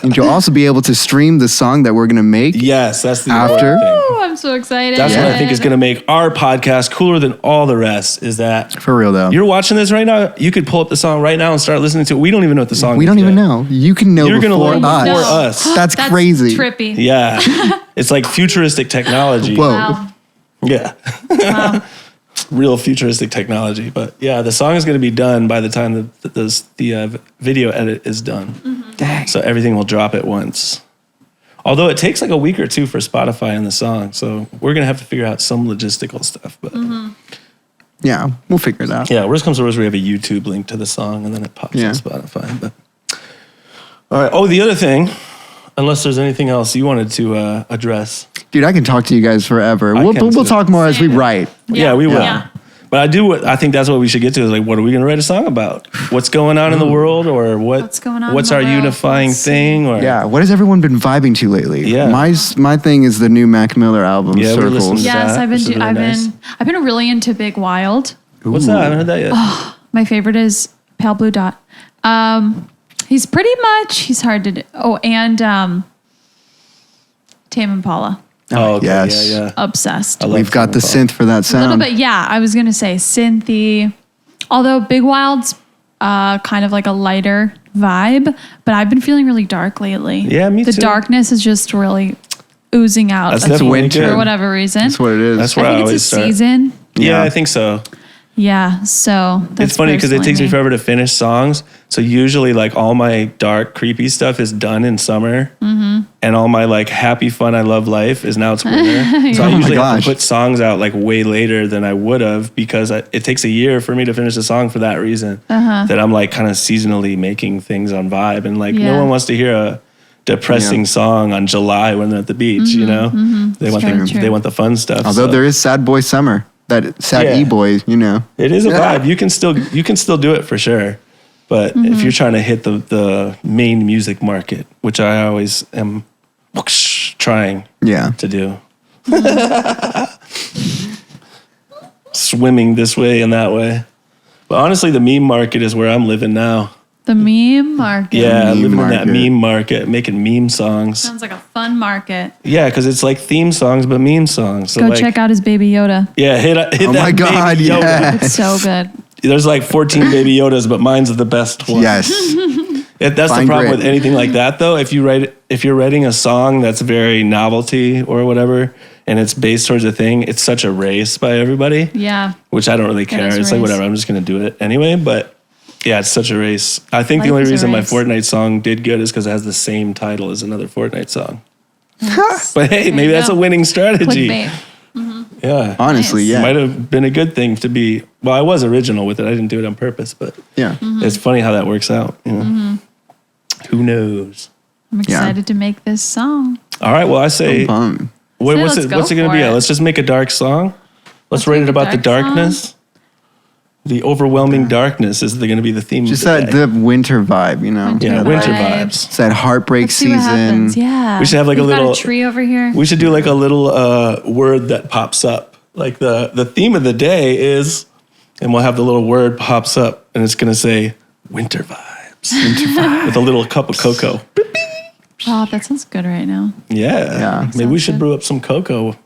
And you'll also be able to stream the song that we're going to make. Yes, that's the After? important thing. Oh, I'm so excited. That's what I think is going to make our podcast cooler than all the rest. Is that For real, though. you're watching this right now? You could pull up the song right now and start listening to it. We don't even know what the song is. We don't even yet. know. You can know You're gonna before learn us. before us. That's crazy. Trippy. Yeah, it's like futuristic technology. Whoa. Wow. Yeah, Wow. real futuristic technology. But yeah, the song is going to be done by the time the video edit is done. Dang. So everything will drop at once. Although it takes like a week or two for Spotify and the song, so we're gonna have to figure out some logistical stuff. But Yeah, we'll figure it out. yeah, worst comes to worst, we have a YouTube link to the song, and then it pops Yeah. on Spotify. But all right. Oh, the other thing, unless there's anything else you wanted to address. Dude, I can talk to you guys forever. I We'll can we'll too. talk more as we Same. write. Yeah, we will. Yeah. But I think that's what we should get to is like, what are we going to write a song about? What's going on in the world, or What's going on in What's the our world? unifying Let's see. thing? Or Yeah, what has everyone been vibing to lately? Yeah. My thing is the new Mac Miller album, Yeah, we're listening Circles. to Yes, that, which is really nice. I've been really into Big Wild. what's that? I haven't heard that yet. My favorite is Pale Blue Dot. He's he's hard to do. Oh, and Tame Impala. Oh, okay. yes. Yeah. Obsessed. I A love We've got the Tame Impala. synth for that little sound. bit, yeah. I was gonna say synthy. Although Big Wild's kind of like a lighter vibe, but I've been feeling really dark lately. Yeah, me the too. darkness is just really oozing out That's of me definitely winter. good. for whatever reason. That's what it is. That's I where I think it's a always start. season. Yeah, Yeah. I think so. Yeah, so that's It's funny because it personally takes me forever to finish songs. So usually, like all my dark, creepy stuff is done in summer, and all my like happy, fun, I love life is now it's winter. So I Oh my usually have gosh. to put songs out like way later than I would have because it takes a year for me to finish a song for that reason. That I'm like kind of seasonally making things on vibe, and like Yeah. no one wants to hear a depressing Yeah. song on July when they're at the beach. You know, they want very the, true. they want the fun stuff. Although so. there is Sad Boy Summer, that sad Yeah. e-boy, you know. It is a Yeah. vibe. You can still do it for sure. But if you're trying to hit the main music market, which I always am trying Yeah. to do, swimming this way and that way. But honestly, the meme market is where I'm living now. The meme market. Yeah, Meme living in that market. meme market, making meme songs. Sounds like a fun market. Yeah, because it's like theme songs, but meme songs. So Go like, check out his Baby Yoda. Yeah, hit Oh that my God, Baby Yoda. yeah. It's so good. There's like 14 Baby Yodas, but mine's the best one. Yes. That's Fine the problem grit. with anything like that, though. If you're writing a song that's very novelty or whatever, and it's based towards a thing, it's such a race by everybody, Yeah. which I don't really care. is a It's like race. whatever. I'm just gonna do it anyway. But yeah, it's such a race. I think the Life only is a reason my race. Fortnite song did good is because it has the same title as another Fortnite song. But hey, maybe you that's go. a winning strategy. Clickbait. Yeah, Honestly, Nice. yeah. might have been a good thing to be. Well, I was original with it. I didn't do it on purpose, but Yeah. it's funny how that works out. You know? Who knows? I'm excited to make this song. All right. Well, I say, Fun. what's let's it? go What's it going to for be? it. Let's just make a dark song. Let's write make it a about the dark song. darkness. The overwhelming darkness is going to be the theme. Just of the that day. the winter vibe, you know. yeah, Winter winter vibes. vibes. It's that heartbreak Let's see what season. happens. Yeah. We should have like a We've got little- a tree over here. We should do like a little word that pops up. Like the theme of the day is, and we'll have the little word pops up, and it's going to say winter vibes. Winter vibes with a little cup of cocoa. Oh, that sounds good right now. Yeah. Yeah. Maybe we Sounds should good. brew up some cocoa.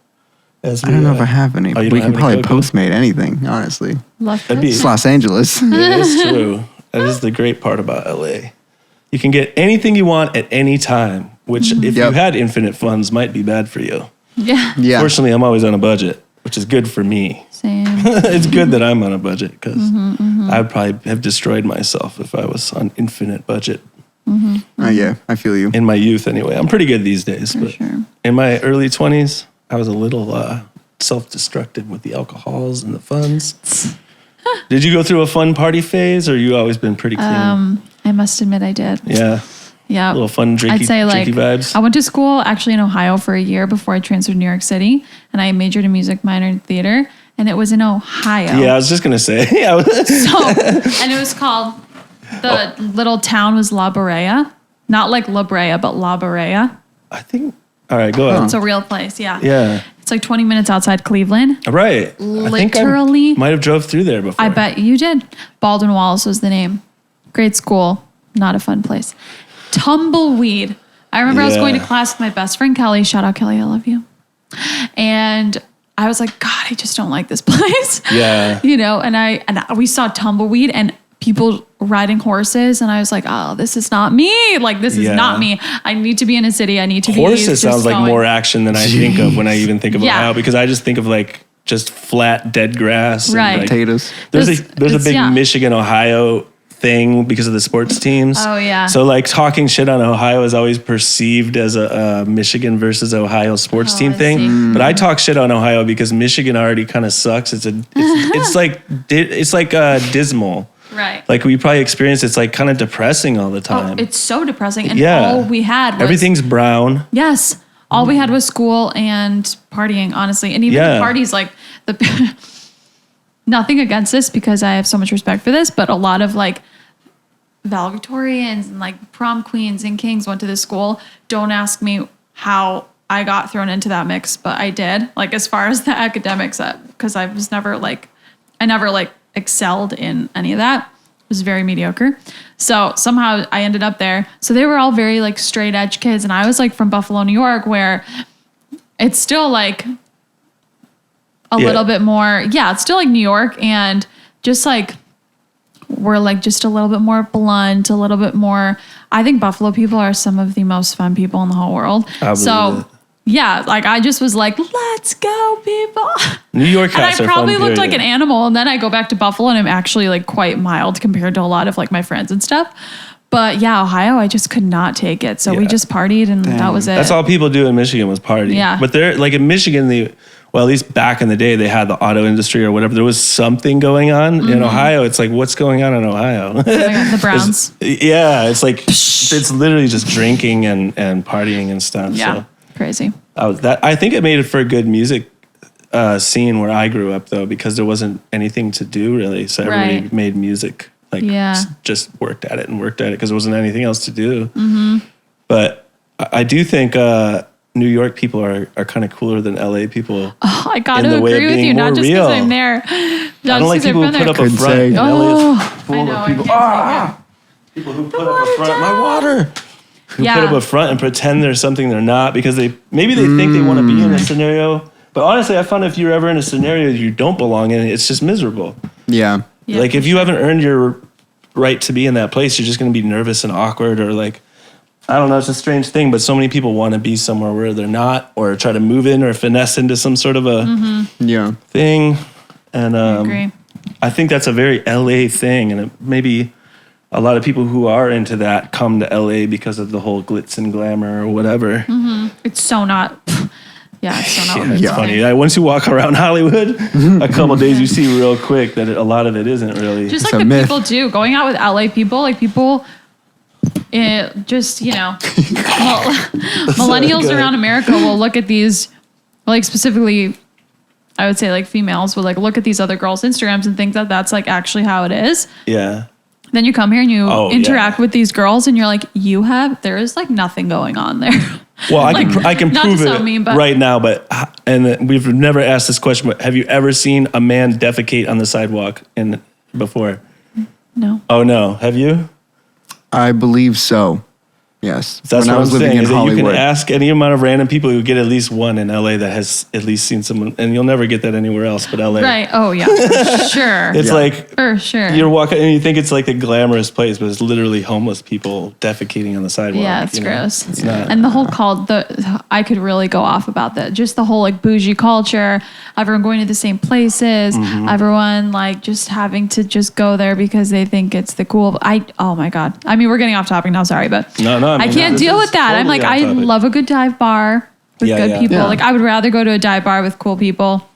As I don't know if I have any. Oh, you we don't can have any probably cocoa? Postmate anything, honestly. Love That'd be- this. It's Los Angeles. It is true. That is the great part about LA. You can get anything you want at any time, which if you Yep. had infinite funds might be bad for you. Yeah. Yeah. Fortunately, I'm always on a budget, which is good for me. Same. It's good that I'm on a budget because Mm-hmm, I'd probably have destroyed myself if I was on infinite budget. Yeah, I feel you. In my youth, anyway. I'm pretty good these days, but sure. in my early 20s, I was a little self-destructive with the alcohols and the funs. Did you go through a fun party phase, or you always been pretty clean? I must admit I did. Yeah. Yeah. A little fun, drinky, I'd say like drinky vibes. I went to school actually in Ohio for a year before I transferred to New York City, and I majored in music, minor in theater, and it was in Ohio. Yeah, I was just gonna say. Yeah. And it was called, the little town was La Brea, not like La Brea, but La Brea. I think. All right, go ahead. It's a real place. Yeah. Yeah. It's like 20 minutes outside Cleveland. Right. Literally. I might have drove through there before. I bet you did. Baldwin Wallace was the name. Great school. Not a fun place. Tumbleweed. I remember I was going to class with my best friend, Kelly. Shout out, Kelly. I love you. And I was like, God, I just don't like this place. Yeah. You know, and we saw tumbleweed and people riding horses. And I was like, oh, this is not me. Like, this is not me. I need to be in a city. I need to be. Horses sounds like more action than I think of when I even think of Ohio, because I just think of like just flat dead grass. Right. And like, Potatoes. There's a big Michigan, Ohio thing because of the sports teams. Oh, yeah. So like talking shit on Ohio is always perceived as a Michigan versus Ohio sports team I thing. see. But I talk shit on Ohio because Michigan already kind of sucks. It's like dismal. Right. Like we probably experienced, it's like kind of depressing all the Oh, time. it's so depressing. And Yeah. all we had was. Everything's brown. Yes. All we had was school and partying, honestly. And even the parties, like the nothing against this because I have so much respect for this, but a lot of like valedictorians and like prom queens and kings went to this school. Don't ask me how I got thrown into that mix, but I did. Like as far as the academics, because I was never like, I never like excelled in any of that. It was very mediocre. So somehow I ended up there. So they were all very like straight edge kids. And I was like from Buffalo, New York, where it's still like a little bit more. Yeah, it's still like New York, and just like we're like just a little bit more blunt, a little bit more. I think Buffalo people are some of the most fun people in the whole world. So yeah, like I just was like, let's go, people. New York cats and I are probably fun, looked period. like an animal, and then I go back to Buffalo and I'm actually like quite mild compared to a lot of like my friends and stuff. But yeah, Ohio, I just could not take it. So we just partied and that was it. That's all people do in Michigan was party. Yeah. But they're like in Michigan, well, at least back in the day, they had the auto industry or whatever. There was something going on. In Ohio, it's like, what's going on in Ohio? Oh my God, the Browns. It's like, it's literally just drinking and partying and stuff. Yeah, So crazy. I think it made it for a good music scene where I grew up, though, because there wasn't anything to do really. So everybody made music, like just worked at it because there wasn't anything else to do. Mm-hmm. But I do think New York people are kind of cooler than LA people. Oh, I got to agree with you, not just because I'm there. I don't like people who put up a front. say. LA is full I know, of people. People who put up a front. My water. Who put up a front and pretend they're something they're not because maybe they think they want to be in a scenario. But honestly, I found if you're ever in a scenario you don't belong in, it's just miserable. Yeah. Like if you haven't earned your right to be in that place, you're just going to be nervous and awkward, or like, I don't know, it's a strange thing, but so many people want to be somewhere where they're not, or try to move in or finesse into some sort of a thing. And I agree. I think that's a very LA thing, and maybe a lot of people who are into that come to LA because of the whole glitz and glamour or whatever. It's so not. Yeah, it's so not. It's funny. Once you walk around Hollywood, a couple days, you see real quick that a lot of it isn't really. Just It's like a the myth. people do. Going out with LA people, like people, just, you know, millennials around America will look at these, like specifically, I would say like females will like look at these other girls' Instagrams and think that that's like actually how it is. Yeah. Then you come here and you interact yeah. with these girls and you're like, there is like nothing going on there. Well, Like, I can not to prove it sound mean, but- right now, and we've never asked this question, but have you ever seen a man defecate on the sidewalk before? No. Oh, no. Have you? I believe so. Yes. That's when what I was I'm living saying. in Is that you Hollywood. can ask any amount of random people who get at least one in LA that has at least seen someone, and you'll never get that anywhere else but LA. Right. Oh, yeah. For sure. It's like For sure. you're walking and you think it's like a glamorous place, but it's literally homeless people defecating on the sidewalk. Yeah, it's you know? gross. It's not. And the whole I could really go off about that. Just the whole like bougie culture, everyone going to the same places, everyone like just having to just go there because they think it's the cool. Oh my God. I mean, we're getting off topic now. Sorry, but No, I mean, I can't this deal is with that. I'm totally like, on I topic. love a good dive bar. with Yeah, good yeah. people. Yeah. Like I would rather go to a dive bar with cool people,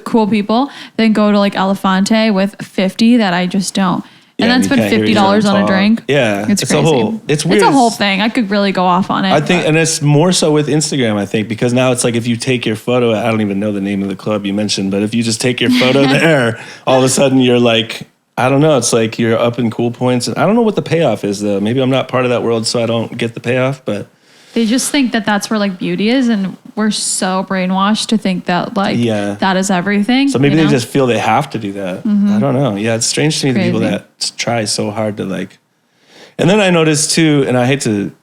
cool people, than go to like Elefante with 50 that I just don't. Yeah, And then you spend can't hear each $50 other on a talk. drink. Yeah, It's it's crazy. a whole. It's weird. It's a whole thing. I could really go off on it. I think, but- and it's more so with Instagram, I think, because now it's like if you take your photo, I don't even know the name of the club you mentioned, but if you just take your photo there, all of a sudden you're like, I don't know, it's like you're up in cool points. And I don't know what the payoff is, though. Maybe I'm not part of that world, so I don't get the payoff, but they just think that that's where like beauty is, and we're so brainwashed to think that like Yeah. that is everything. so maybe you they know? just feel they have to do that. I don't know. Yeah, it's strange to me, the people Crazy. that try so hard to like. And then I noticed too, and I hate to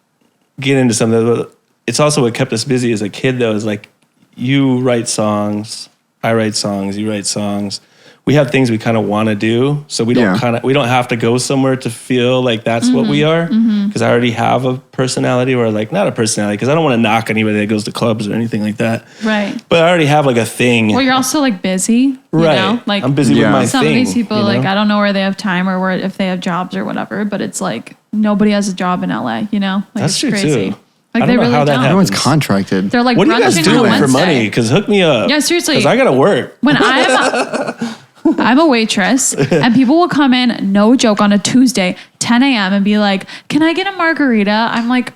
get into something, but it's also what kept us busy as a kid, though, is like you write songs, I write songs, you write songs. We have things we kind of want to do, so we don't Yeah. we don't have to go somewhere to feel like that's what we are, because I already have a personality, or like not a personality, because I don't want to knock anybody that goes to clubs or anything like that. right. But I already have like a thing. Well, you're also like busy, you Right. know? Like I'm busy Yeah. with my some thing. of these people, you know? like I don't know where they have time or where if they have jobs or whatever, but it's like nobody has a job in LA, you know? Like That's it's true, crazy. too. Like I they don't know really how that don't. happens. Everyone's contracted. They're like What are you guys brunching on a doing for Wednesday. money? Because hook me up. Yeah, seriously. Because I gotta work. When I'm a waitress and people will come in, no joke, on a Tuesday, 10 a.m. and be like, "Can I get a margarita?" I'm like,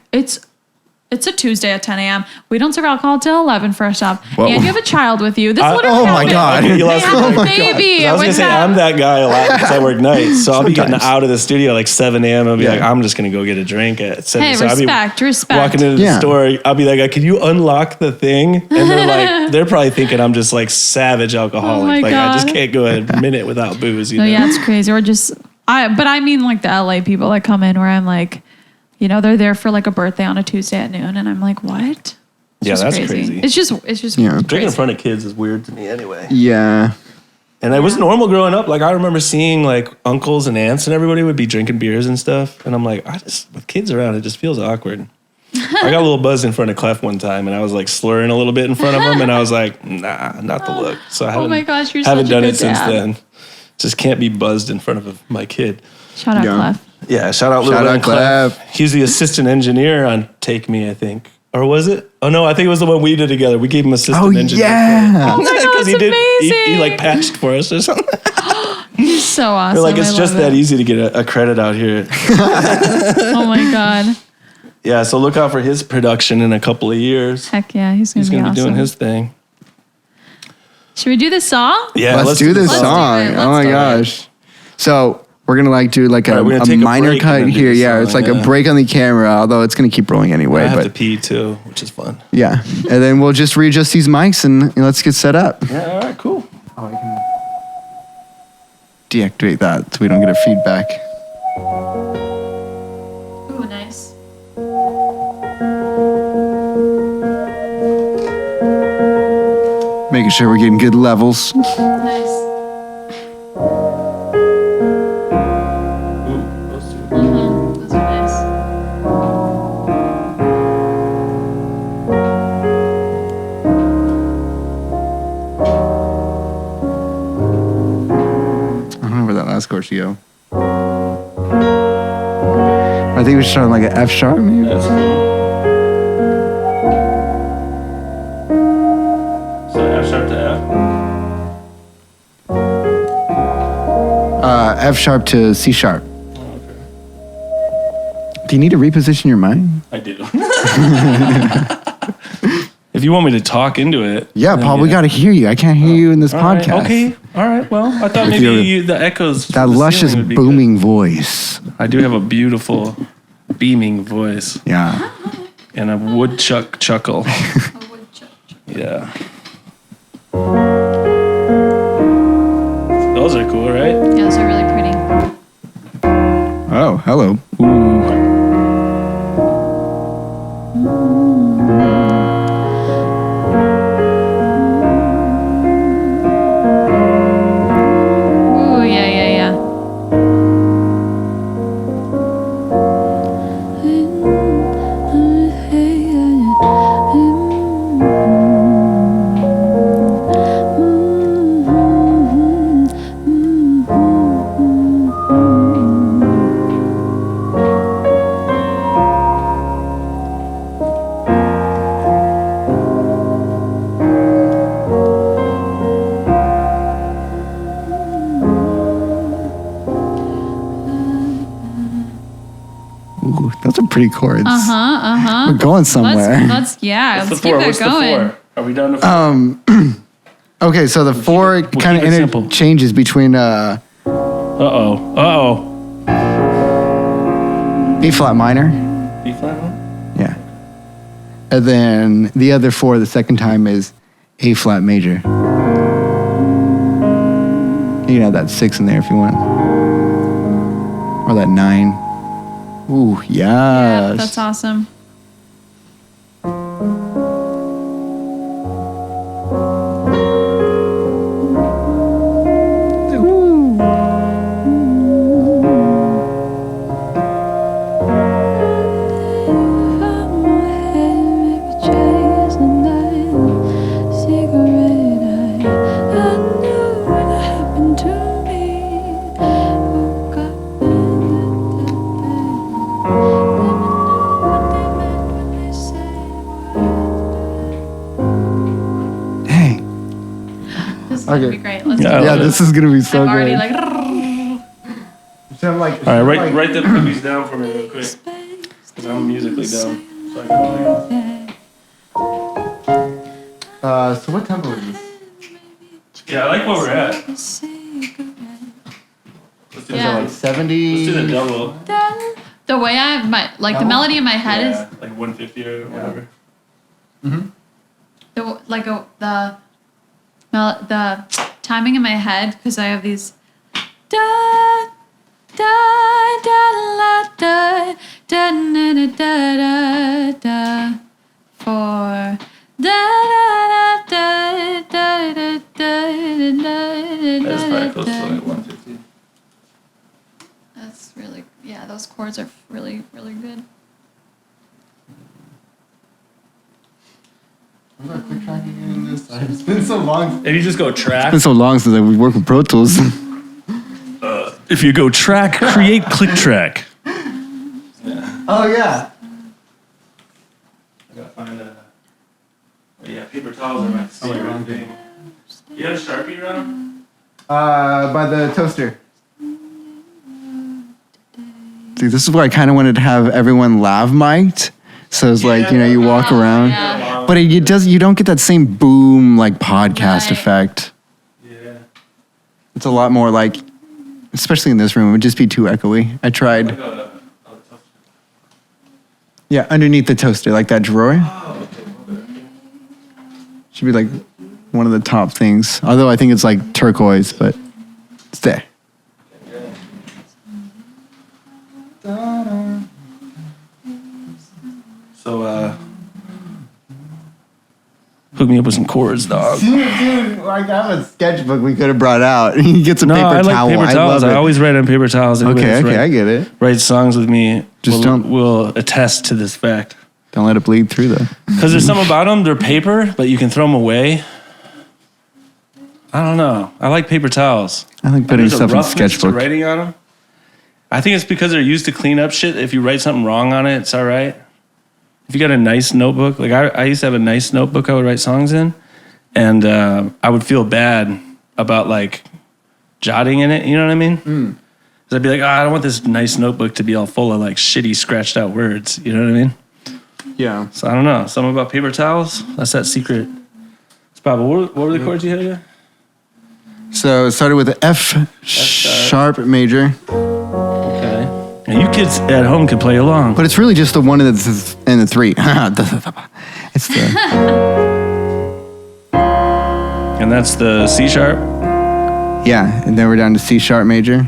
it's a Tuesday at 10 a.m. We don't serve alcohol till 11 first off. Whoa. And you have a child with you. This literally oh my happened. God. Okay, you They lost have me a there. baby. I was gonna with say them. I'm that guy a lot because I work nights, so I'll be getting Sometimes. out of the studio like 7 a.m. I'll be Yeah. like, I'm just gonna go get a drink at 7. Hey, so I'll be respect. walking into the Yeah. store. I'll be like, can you unlock the thing? And they're like, they're probably thinking I'm just like savage alcoholic. Oh my like I just God. can't go a minute without booze. You No, know? yeah, it's crazy. Or just but I mean like the LA people that come in where I'm like, you know, they're there for like a birthday on a Tuesday at noon, and I'm like, what? It's Yeah, just that's crazy. It's just Yeah. crazy. Drinking in front of kids is weird to me anyway. Yeah. And it was normal growing up. Like I remember seeing like uncles and aunts and everybody would be drinking beers and stuff. And I'm like, with kids around, it just feels awkward. I got a little buzzed in front of Clef one time and I was like slurring a little bit in front of him. And I was like, nah, not the look. So I haven't, my gosh, you're haven't such a done good it since dad. then. Just can't be buzzed in front of my kid. Shout out, Yeah. Clef. Yeah, shout out Shout Little out Man Clef. Clef. He's the assistant engineer on Take Me, I think. Or was it? Oh no, I think it was the one we did together. We gave him assistant Oh, engineer. yeah. Oh my God, Because that's he amazing. like patched for us or something. He's so awesome. They're like, it's I just love that it. easy to get a credit out here. Oh my God. Yeah, so look out for his production in a couple of years. Heck yeah, he's He's gonna going to be be awesome. doing his thing. Should we do this song? Yeah, let's do this Let's do song. it. Oh Let's my do it. gosh. So we're gonna like do like Right, we're a gonna take a minor break and cut then do here. the Yeah, song, it's like yeah. a break on the camera, although it's gonna keep rolling anyway. I have But to pee too, which is fun. yeah, and then we'll just readjust these mics and let's get set up. Yeah, all right, cool. Deactivate that so we don't get a feedback. Ooh, nice. Making sure we're getting good levels. Nice. Ooh, those two. Those are nice. I don't know where that last chord should go. I think we should start on like an F sharp maybe. That's cool. So F sharp to F? F sharp to C sharp. Oh, okay. Do you need to reposition your mind? I do. If you want me to talk into it. Yeah, then Paul, we got to hear you. I can't hear you in this All right, podcast. okay. All right. Well, I thought If maybe you're- the echoes. from That the luscious ceiling would be good. booming voice. I do have a beautiful beaming voice Yeah. and a woodchuck chuckle. Yeah. Those are cool, right? Yeah, those are really pretty. Oh, hello. Ooh, yeah. pretty chords. Uh-huh. We're going somewhere. Let's keep What's that the going. 4? Are we done to 4? Okay, so the 4 keep kind of it simple. interchanges between Uh-oh. B flat minor. B flat? Yeah. And then the other 4 the second time is A flat major. You can have that 6 in there if you want. Or that 9. Ooh, yes. Yeah, that's awesome. Okay. That'd be great. Let's Yeah, do I it. love This is gonna be so I'm already good. So I'm like, All right, write the movies down for me real quick. Because I'm musically dumb. So I can so what tempo is this? Yeah, I like where we're at. Let's do Yeah. Like 70. Let's do the double. The way the melody in my head is like 150 or whatever. the timing in my head, because I have these da da da la da da da da da da for da da da da da da That's probably close to da. like 150. That's really, yeah, those chords are really, really good. It's been so long. If you just go track. It's been so long since we worked with Pro Tools. If you go track, create click track. Oh yeah. I gotta find paper towels are my favorite thing. You got a Sharpie around? By the toaster. See, this is where I kind of wanted to have everyone lav mic'd. So it's like, you walk around. Yeah. But you don't get that same boom like podcast Right. effect. Yeah. It's a lot more like, especially in this room, it would just be too echoey. I tried. Yeah, underneath the toaster, like that drawer. Should be like one of the top things. Although I think it's like turquoise, but it's there. So, hook me up with some chords, dog. Dude, like I have a sketchbook we could have brought out. He gets a No, paper I like towel. paper towels. love I it. always write on paper towels. Okay, I get it. Write songs with me. Just don't- will attest to this fact. Don't let it bleed through though. Because there's something about them. They're paper, but you can throw them away. I don't know. I like paper towels. I like putting There's a stuff in roughness to sketchbook. writing on them. I think it's because they're used to clean up shit. If you write something wrong on it, it's all right. If you got a nice notebook, like I used to have a nice notebook I would write songs in, and I would feel bad about like jotting in it. You know what I mean? 'Cause I'd be like, I don't want this nice notebook to be all full of like shitty scratched out words. You know what I mean? Yeah. So I don't know. Something about paper towels. That's that secret. Spot, what were the chords you had again? So it started with an F sharp major, Okay. And you kids at home can play along. but it's really just the 1 and the 3. It's the And that's the C sharp. yeah, and then we're down to C sharp major,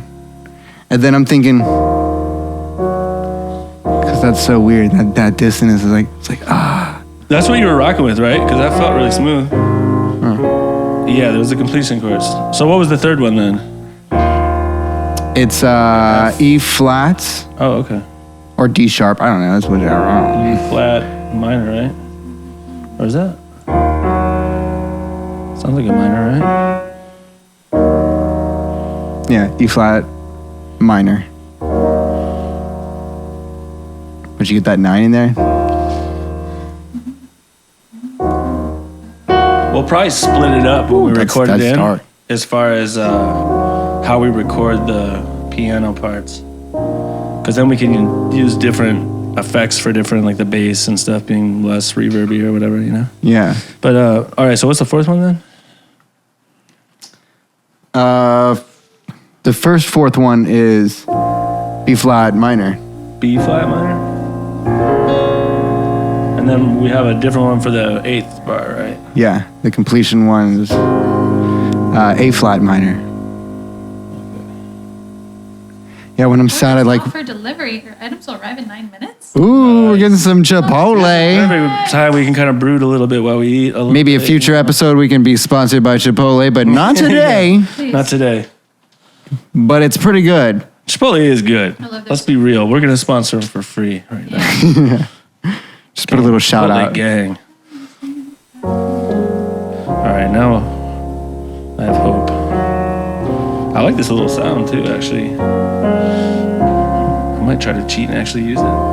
and then I'm thinking, because that's so weird. That dissonance is like it's like That's what you were rocking with, right? Because that felt really smooth. Yeah, there was the completion chords. So what was the third one then? it's E flat Oh, okay. or D sharp. I don't know. That's what E flat minor, right? Or is that? Sounds like a minor, right? Yeah, E flat minor. But you get that 9 in there. We'll probably split it up when we record it that's in, dark. as far as how we record the piano parts. Because then we can use different effects for different, like the bass and stuff being less reverby or whatever, you know. Yeah. But all right, so what's the fourth one then? The fourth one is B flat minor. B flat minor. And then we have a different one for the 8th bar, right? Yeah, the completion one is A flat minor. Yeah, when I'm sad, I like. For delivery, your items will arrive in 9 minutes. Ooh, we're getting some Chipotle. Every time we can kind of brood a little bit while we eat. Maybe a future episode we can be sponsored by Chipotle, but not today. Please. Not today. But it's pretty good. Chipotle is good. I love Let's this. be real. We're going to sponsor them for free right now. Just put a little shout Chipotle out. gang. All right, now I have hope. I like this little sound too, actually. I might try to cheat and actually use it.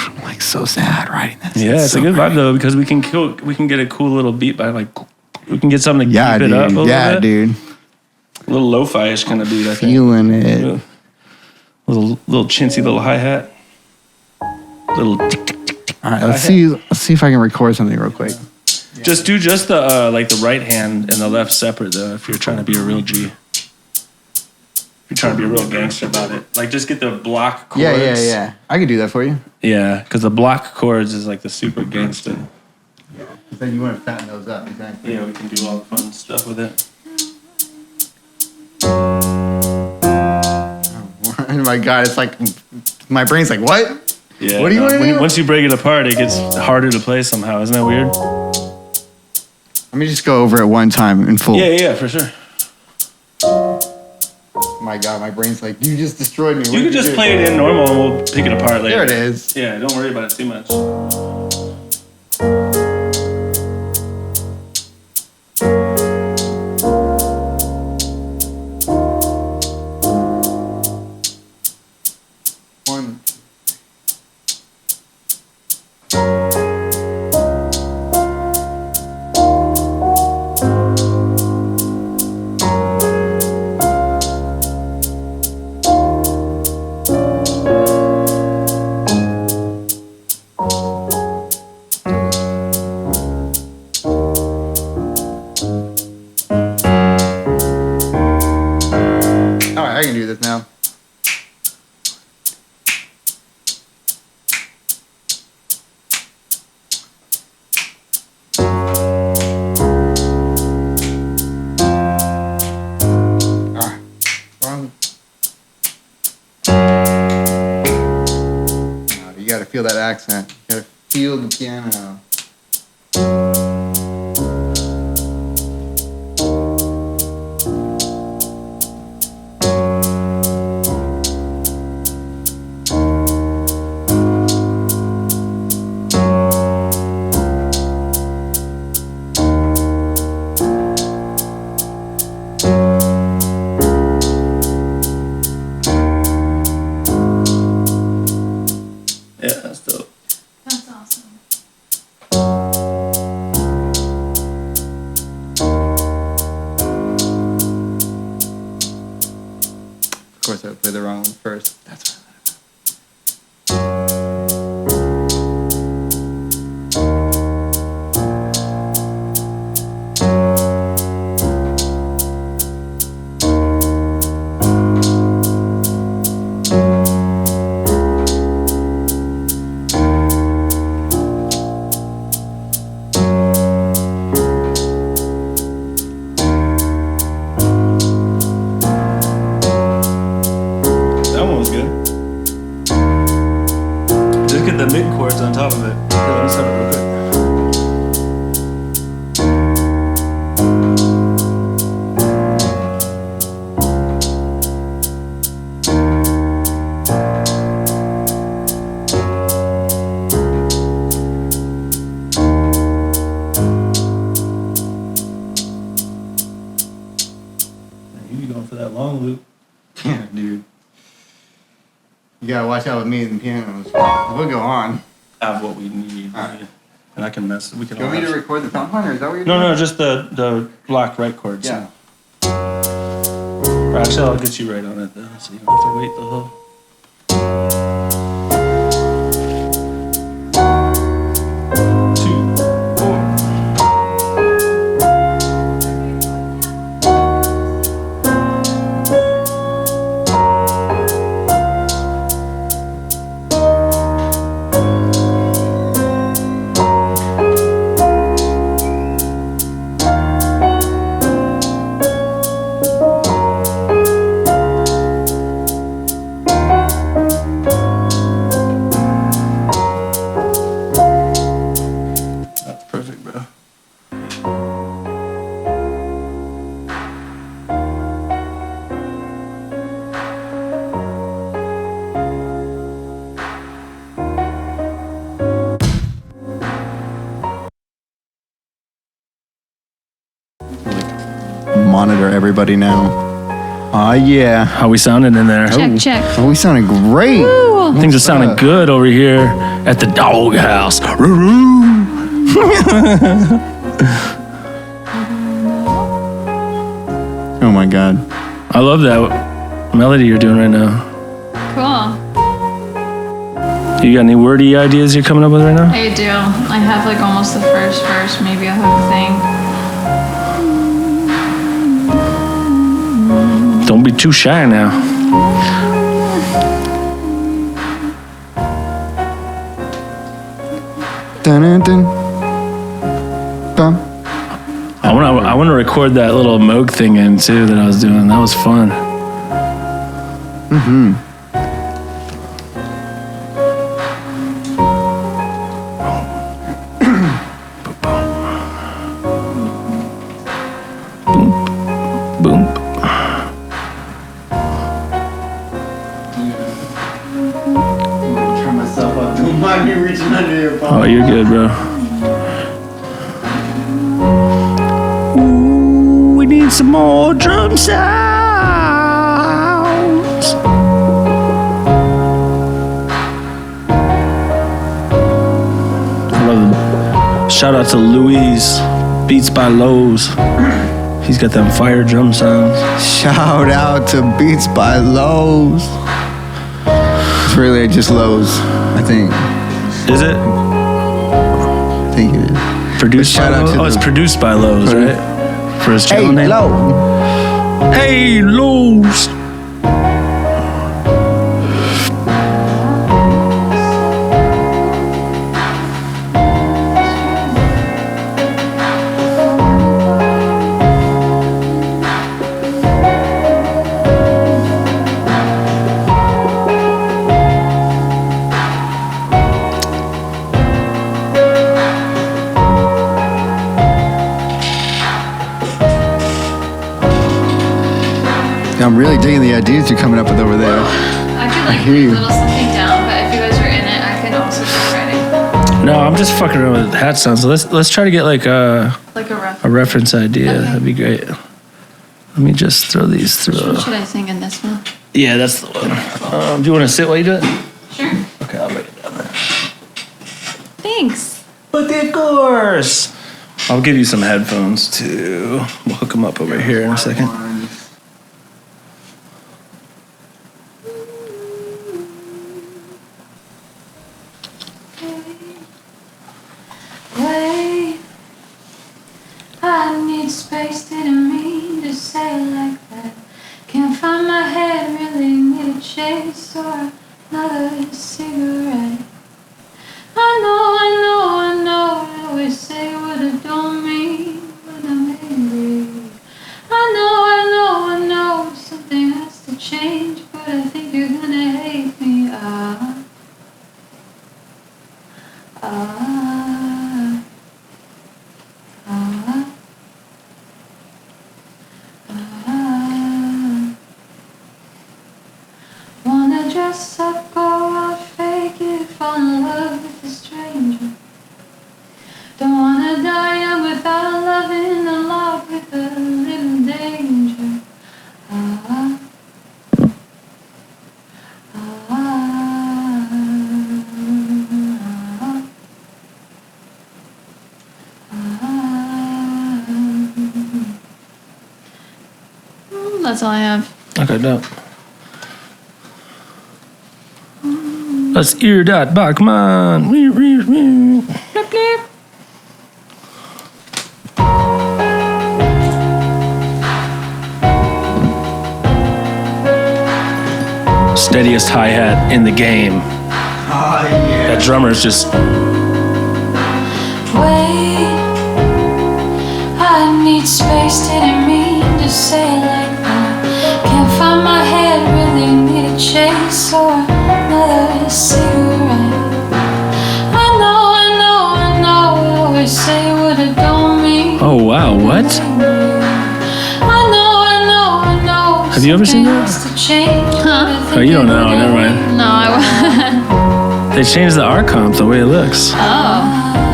I'm like so sad writing this. Yeah, it's so a good great. vibe though because we can get a cool little beat by like we can get something to Yeah, keep it dude. up a little Yeah, bit. dude. A little lo-fi-ish kind of beat, I think. Feeling it. Yeah. Little chintzy little hi-hat. Little tick, tick, tick, tick. All right, let's see if I can record something real quick. Just do just the like the right hand and the left separate though if you're trying to be a real G. If you're trying to be a real gangster about it. Like just get the block chords. Yeah. I could do that for you. Yeah, because the block chords is like the super gangster. Then you want to fatten those up, exactly. Yeah, we can do all the fun stuff with it. Oh my god, it's like my brain's like, what? Yeah. What do you want to do? Once you break it apart, it gets harder to play somehow. Isn't that weird? Let me just go over it one time in full. Yeah, for sure. Oh my god, my brain's like, you just destroyed me. What You did could just do? play it in normal and we'll pick it apart later. There it is. Yeah, don't worry about it too much. One. All right, I can do this now. Ah, wrong. No, you gotta feel that accent. You gotta feel the piano. Yeah, that's dope. That's awesome. Of course, I played the wrong one first. That's right. That one was good. top of it. Here, let me set it real quick. You be going for that long loop. Yeah, dude. You gotta watch out with me and the pianos. We'll go on. Have what we need. Alright. And I can mess. We can. Do you want me to record the thumb line, or is that what you're No, doing? no, just the block right chords. Yeah. Or actually, I'll get you right on it though, so you don't have to wait the whole. That's perfect, bro. Monitor everybody now. Oh yeah. How we sounding in there? Check, check. Oh, we sounded great. Ooh. Things are sounding good over here at the doghouse. Oh my god. I love that melody you're doing right now. Cool. You got any wordy ideas you're coming up with right now? I do. I have like almost the first verse, maybe a hook thing. Don't be too shy now. Dun dun dun. Bum. I want to record that little Moog thing in too that I was doing. That was fun. Boom. Boom. Turn myself up. Don't mind me reaching under your Oh, you're good, bro. Ooh, we need some more drum sounds. I love them. Shout out to Louise, Beats by Lowe's. He's got them fire drum sounds. Shout out to Beats by Lowe's. It's really just Lowe's, I think. Is it I think it is. produced by But shout out Lowe's? to Oh, it's the- produced by Lowe's, right? For his channel name. Lowe. Hey, Lowe's. I'm really digging the ideas you're coming up with over there. I could like hear write you. a little something down, but if you guys are in it, I could also start writing. No, I'm just fucking around with hat sounds. So let's try to get like Like a rough. a reference idea. Okay. That'd be great. Let me just throw these Which through. one should I sing in this one? Yeah, that's the one. Do you want to sit while you do it? Sure. Okay, I'll break it down there. Thanks. But of course. I'll give you some headphones too. We'll hook them up over here in a second. Wait, I need space, didn't mean to say it like that. Can't find my head, really need a chase or another cigarette. I know, I always say what I don't mean when I'm angry. I Wanna dress up, go out, fake it, fall in love with a stranger. Don't wanna die young without loving a lot with a little danger. That's all I have. Okay, dope. Let's hear that back, come on. Blip, blip. Steadiest hi-hat in the game. Oh, yeah. That drummer's just... Wait, I need space, didn't mean to say it like that. Can't find my head, really need a chase or another cigarette. I know, I always say what I don't mean. Oh, wow, what? I know. Have you ever seen that? Huh? Oh, you don't know, never mind. No, I They changed the art comp, the way it looks. Oh.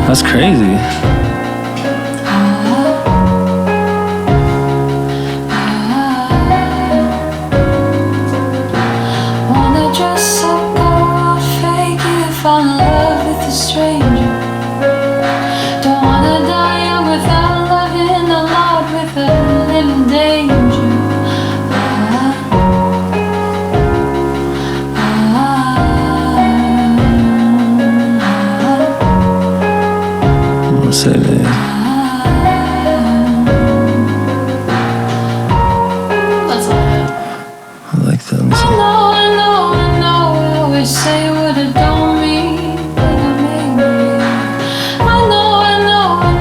That's crazy. Wanna dress up, go out, fake it, fall in love with a stranger. Don't wanna die young without loving a lot with a little danger. What's that? That's all I have. I like that. Let me see. I know. I always say what I don't mean when I'm angry. I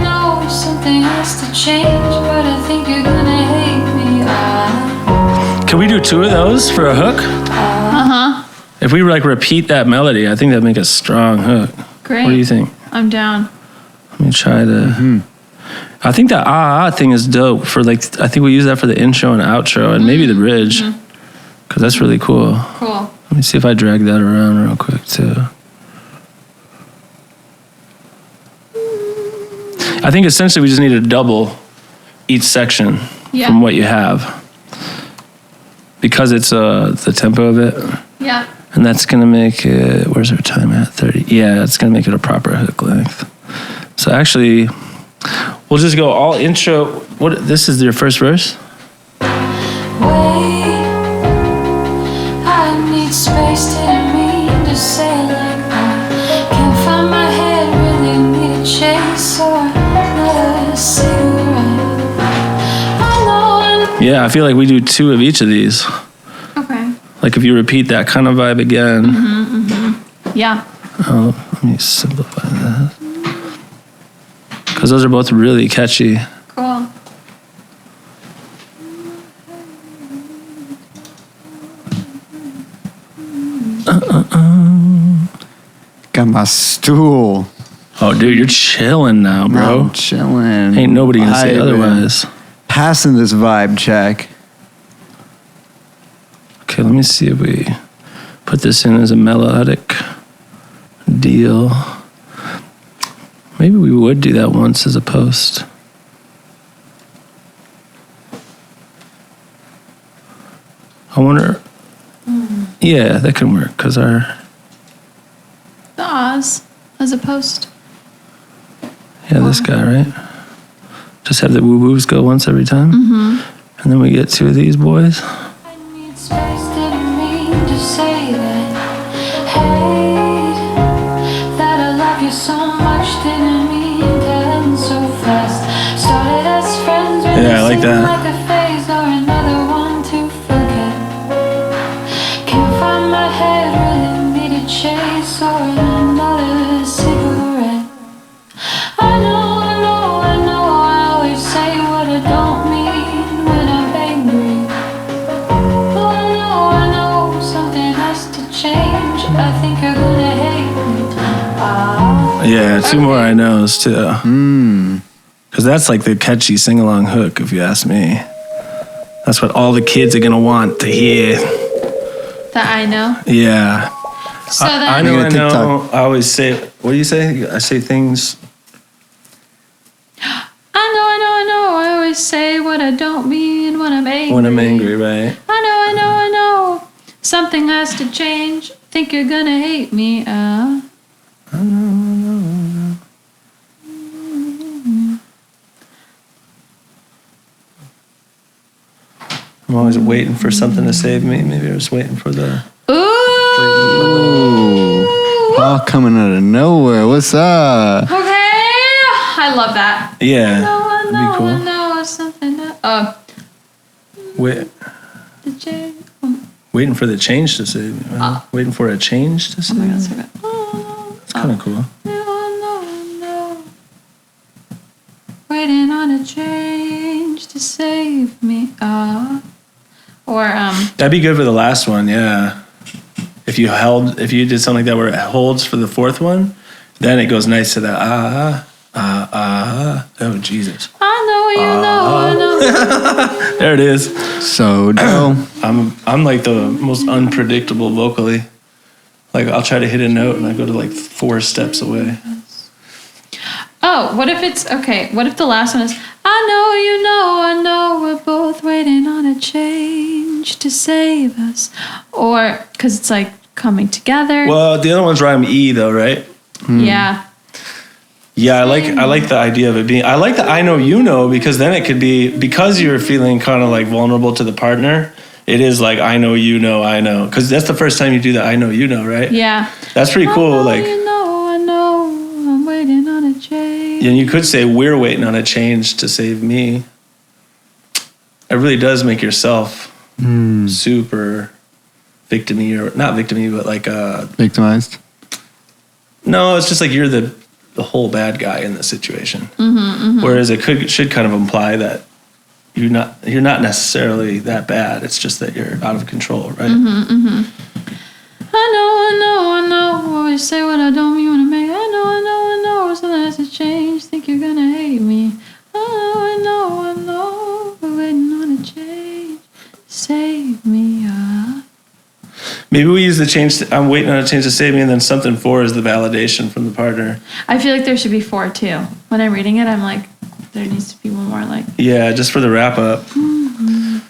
know. Something has to change, but I think you're gonna hate me. Can we do two of those for a hook? If we like repeat that melody, I think that'd make a strong hook. Great. What do you think? I'm down. Let me try to. I think that thing is dope for like. I think we use that for the intro and outro and maybe the bridge, because that's really cool. Cool. Let me see if I drag that around real quick too. I think essentially we just need to double each section from what you have, because it's the tempo of it. Yeah. And that's gonna make it, where's our time at? 30. Yeah, it's gonna make it a proper hook length. So actually, we'll just go all intro. What? This is your first verse? Wait, I need space, didn't mean to say it like that. Can't find my head, really need a chase or another cigarette. I know. Yeah, I feel like we do two of each of these. Okay. Like if you repeat that kind of vibe again. Yeah. Oh, let me simplify that. Because those are both really catchy. Cool. Got my stool. Oh, dude, you're chilling now, bro. I'm chilling. Ain't nobody gonna say Vibing. otherwise. Passing this vibe check. Okay, let me see if we put this in as a melodic deal. Maybe we would do that once as a post. I wonder. Yeah, that can work because our. The Oz as a post. Yeah, this guy, right? Just have the woo woos go once every time. And then we get two of these boys. I need space, didn't mean to say that. Hate that I love you so much, didn't mean to end so fast. Started as friends, really Yeah, I like seemed that. like a phase or another one to forget. Can't find my head, really need a chase or another cigarette. I know, I always say what I don't mean when I'm angry. Oh, I know, something has to change. I think you're gonna hate me. Yeah, Yeah, two more I knows too. Because that's like the catchy sing-along hook, if you ask me. That's what all the kids are gonna want to hear. That I know. Yeah. So then, I know. TikTok. I always say, what do you say? I say things. I know. I always say what I don't mean when I'm angry. When I'm angry, right? I know. Something has to change. Think you're gonna hate me. I'm always waiting for something to save me. Maybe I was waiting for the... Ooh. Ooh. All coming out of nowhere. What's up? Okay. I love that. Yeah. I That'd be cool. know something. Wait, The change. waiting for the change to save me. Waiting for a change to save me. That's so good. Oh, It's kind of cool. no. Waiting on a change to save me. Or That'd be good for the last one, yeah. If you did something like that where it holds for the fourth one, then it goes nice to that oh Jesus. I know. There it is. So dope. I'm like the most unpredictable vocally. Like I'll try to hit a note and I go to like 4 steps away. Oh, what if it's okay? What if the last one is I know, we're both waiting on a change to save us, or because it's like coming together. Well, the other ones rhyme E though, right? Yeah. Yeah, I like the idea of it being. I like the I know you know because then it could be because you're feeling kind of like vulnerable to the partner. It is like I know you know I know because that's the first time you do that I know you know, right? Yeah. That's pretty cool. I Like, know, I'm waiting on a change. and you could say we're waiting on a change to save me. It really does make yourself super victim-y, or not victim-y, but like Victimized. no, it's just like you're the whole bad guy in the situation. Whereas it should kind of imply that you're not necessarily that bad. It's just that you're out of control, right? I know. Always say what I don't mean when I make. I know. Something has to change. Think you're gonna hate me. I know. We're waiting on a change. Save me. Maybe we use the change. I'm waiting on a change to save me, and then something 4 is the validation from the partner. I feel like there should be 4 too. When I'm reading it, I'm like, there needs to be one more. Like, Yeah, just for the wrap up.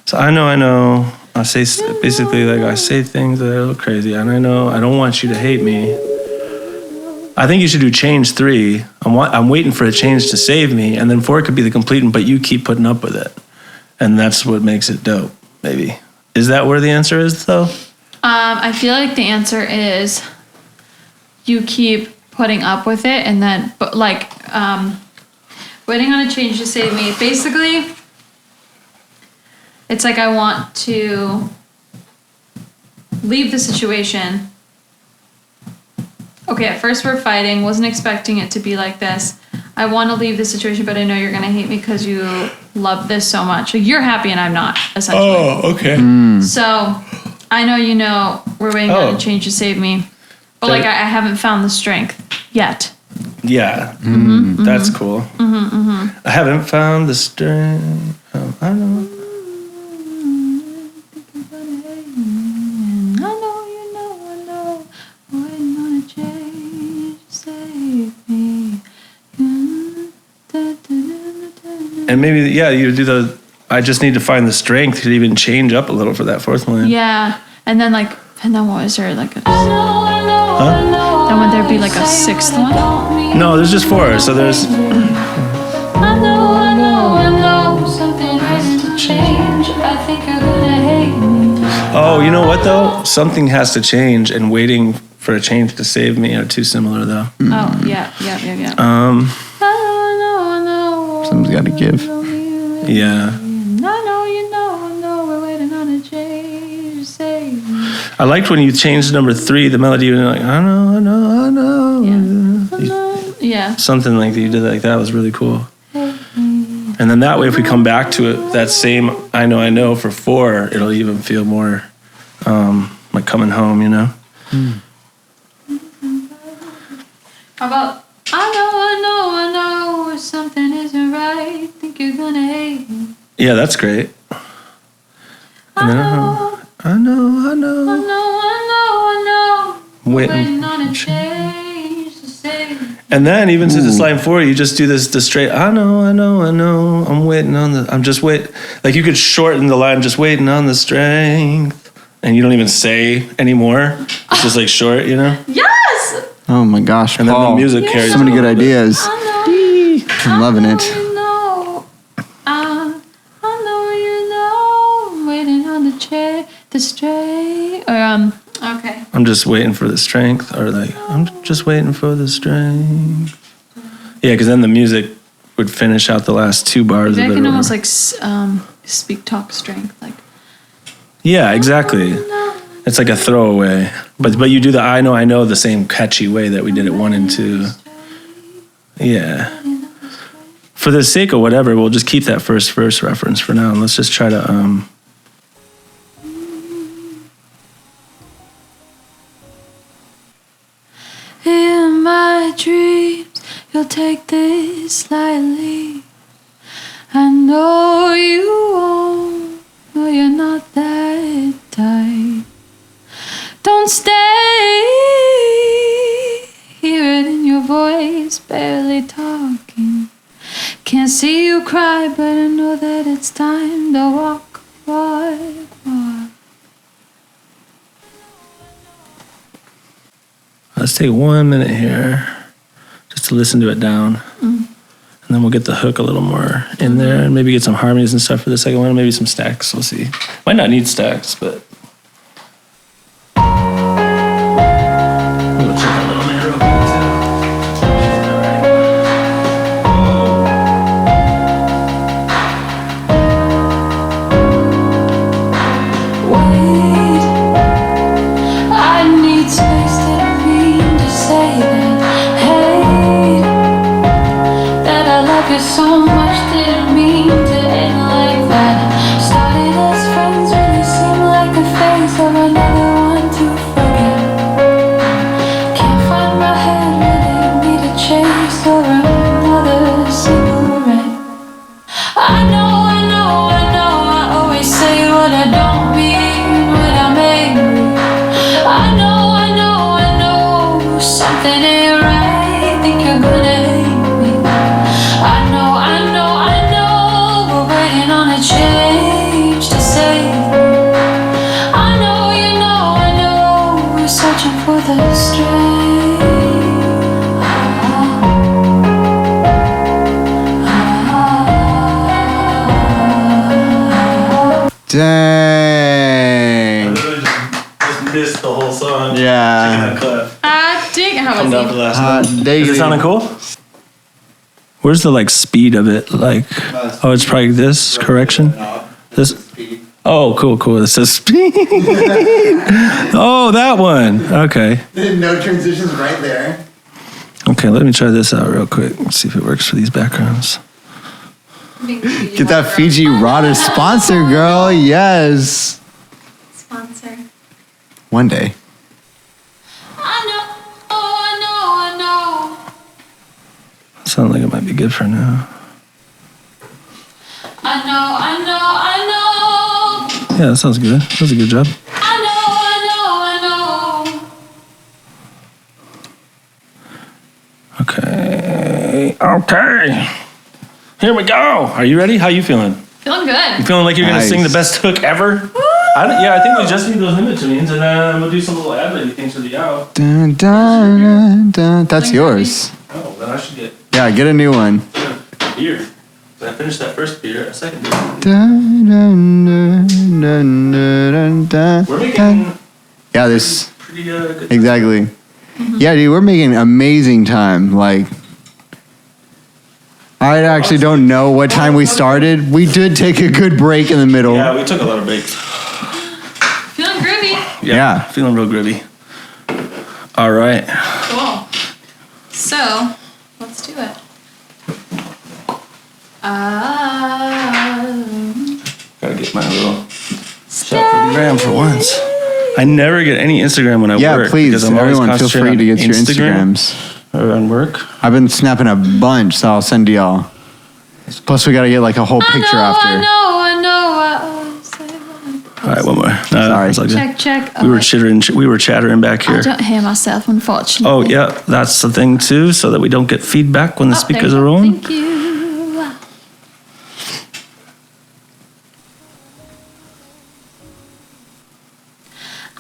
So I know. I say basically like I say things that are a little crazy, and I know I don't want you to hate me. I think you should do change 3. I'm waiting for a change to save me, and then 4 could be the complete one, but you keep putting up with it, and that's what makes it dope. Maybe is that where the answer is though? I feel like the answer is you keep putting up with it, and then but like waiting on a change to save me. Basically, it's like I want to leave the situation. Okay, at first we're fighting. Wasn't expecting it to be like this. I want to leave the situation, but I know you're gonna hate me because you love this so much. Like, you're happy and I'm not, essentially. Oh, okay. So I know you know we're waiting on a change to save me, but like I haven't found the strength yet. Yeah, that's cool. I haven't found the strength. I know. I know, waiting on a change to save me. And maybe you do the. I just need to find the strength to even change up a little for that 4th one. Yeah, and then what was there like? Then would there be like a 6th one? No, there's just 4. So there's. I know, something has to change. I think you're gonna hate me. Oh, you know what though? Something has to change, and waiting for a change to save me are too similar though. Oh yeah. I know. Something's got to give. Yeah. I know. We're waiting on a change to save me. I liked when you changed number 3, the melody. And you're like, I know. Yeah. Something like that. You did like that was really cool. And then that way, if we come back to it, that same I know for 4, it'll even feel more like coming home, you know? How about I know, something isn't right. Think you're gonna hate me. Yeah, that's great. And then I know. Waiting on a change to say. And then even to this line 4, you just do the straight, I know. I'm waiting on the, I'm just wait. Like you could shorten the line, just waiting on the strength. And you don't even say anymore. It's just like short, you know? Yes! Oh my gosh, And then Paul. the music carries So many it a good little bit. ideas. I'm loving it. Waiting on the straight. Okay. I'm just waiting for the strength, or like, I'm just waiting for the strength. Yeah, because then the music would finish out the last 2 bars I of it. can or almost whatever. like speak talk strength. Like, Yeah, exactly. It's like a throwaway. But you do the I know the same catchy way that we did it 1 and 2. Yeah. For the sake of whatever, we'll just keep that first verse reference for now. And let's just try to in my dreams, you'll take this lightly. I know you won't. No, you're not that type. Don't stay. Hear it in your voice, barely talking. Can't see you cry, but I know that it's time to walk. let's take 1 minute here just to listen to it down. And then we'll get the hook a little more in there and maybe get some harmonies and stuff for the second one, maybe some stacks. We'll see. Might not need stacks, but. We'll check out Little Man real quick, Wait, I need space, didn't mean to say that. Hate that I love you so much, didn't mean to end like that. Started as friends, really seemed like a phase of another one to forget. Can't find my head, really need a chase or another cigarette. I know, I always say what I don't mean when I'm angry. I know, something ain't right, think you're gonna hate me. I know, we're waiting on a change to save me. I know, we're searching for the strength. Dang. just missed the whole song. Yeah. Dang, how Come down for the last Hot one. diggity. Is it sounding cool? Where's the like speed of it? Like, oh, it's probably this correction. This. Oh, cool. It says speed. Oh, that one. Okay. No transitions right there. Okay, let me try this out real quick. Let's see if it works for these backgrounds. Get that Fiji Rotter sponsor, girl. Yes. Sponsor. One day. I know. Sounds like it might be good for now. I know. Yeah, that sounds good. That was a good job. I know. Okay. Here we go. Are you ready? How you feeling? Feeling good. You feeling like you're Nice. gonna sing the best hook ever? I think we just need those Nimitoons, and then we'll do some little ad-lib things for the out. Dun, dun, dun, dun. That's yours. Oh, then I should get Yeah, get a new one. a beer. So I finished that first beer, a second beer. Dun, dun, dun, dun, dun, dun, We're making dun. Yeah, this pretty good. exactly. Yeah, dude, we're making amazing time. Like, I actually don't know what time we started. We did take a good break in the middle. Yeah, we took a lot of breaks. Feeling groovy. Yeah. Feeling real groovy. All right. Cool. So, let's do it. Gotta get my little shot for the gram for once. I never get any Instagram when I Yeah, work. please, because I'm always everyone, feel free concentrating to on get your Instagram. Instagrams. or on work. I've been snapping a bunch, so I'll send to y'all. Plus, we got to get like a whole picture after. I know. All right, one more. No, Sorry. it's all good. Check. We were chattering back here. I don't hear myself, unfortunately. Oh, yeah, that's the thing too, so that we don't get feedback when the speakers are rolling. Thank you.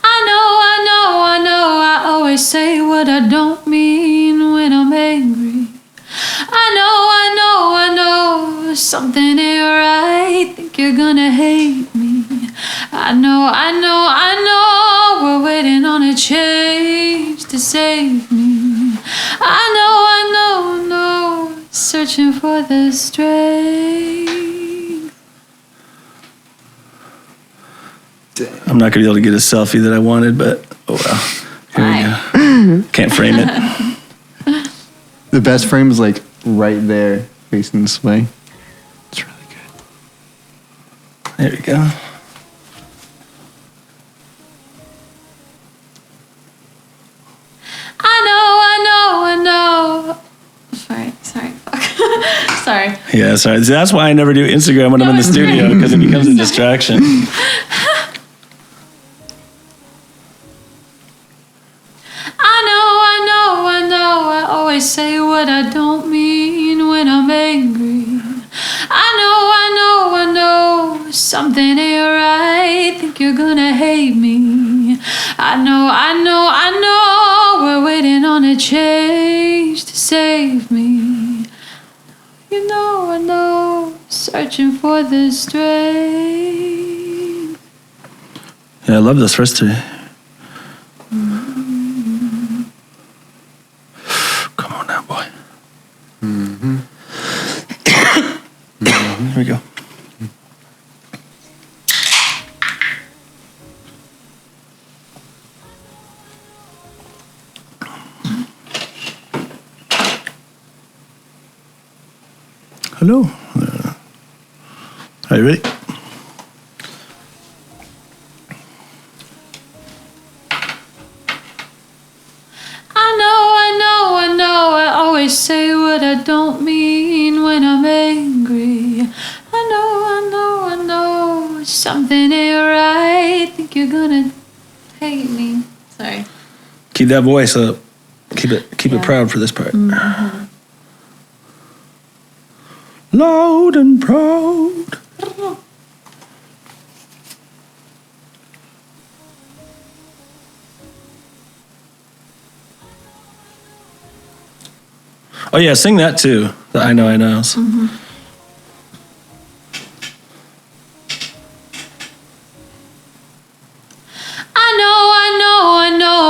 I know. I always say what I don't mean when I'm angry. I know. Something ain't right. Think you're gonna hate me. I know. We're waiting on a change to save me. I know. Searching for the strength. I'm not going to be able to get a selfie that I wanted, but oh well. Here we go. Can't frame it. The best frame is like right there, facing this way. It's really good. There we go. I know. Sorry. Sorry. Yeah, sorry. That's why I never do Instagram when I'm in the studio, because it becomes a distraction. I know. I always say what I don't mean when I'm angry. I know. Something ain't right. Think you're gonna hate me. I know. We're waiting on a change to save me. I know. Searching for the strength. Yeah, I love those first three. Come on now, boy. Here we go. Hello. Are you ready? I know. I always say what I don't mean when I'm angry. I know. Something ain't right. Think you're gonna hate me. Sorry. Keep that voice up. Keep it proud for this part. Loud and proud. Oh yeah, sing that too. The I know. I know.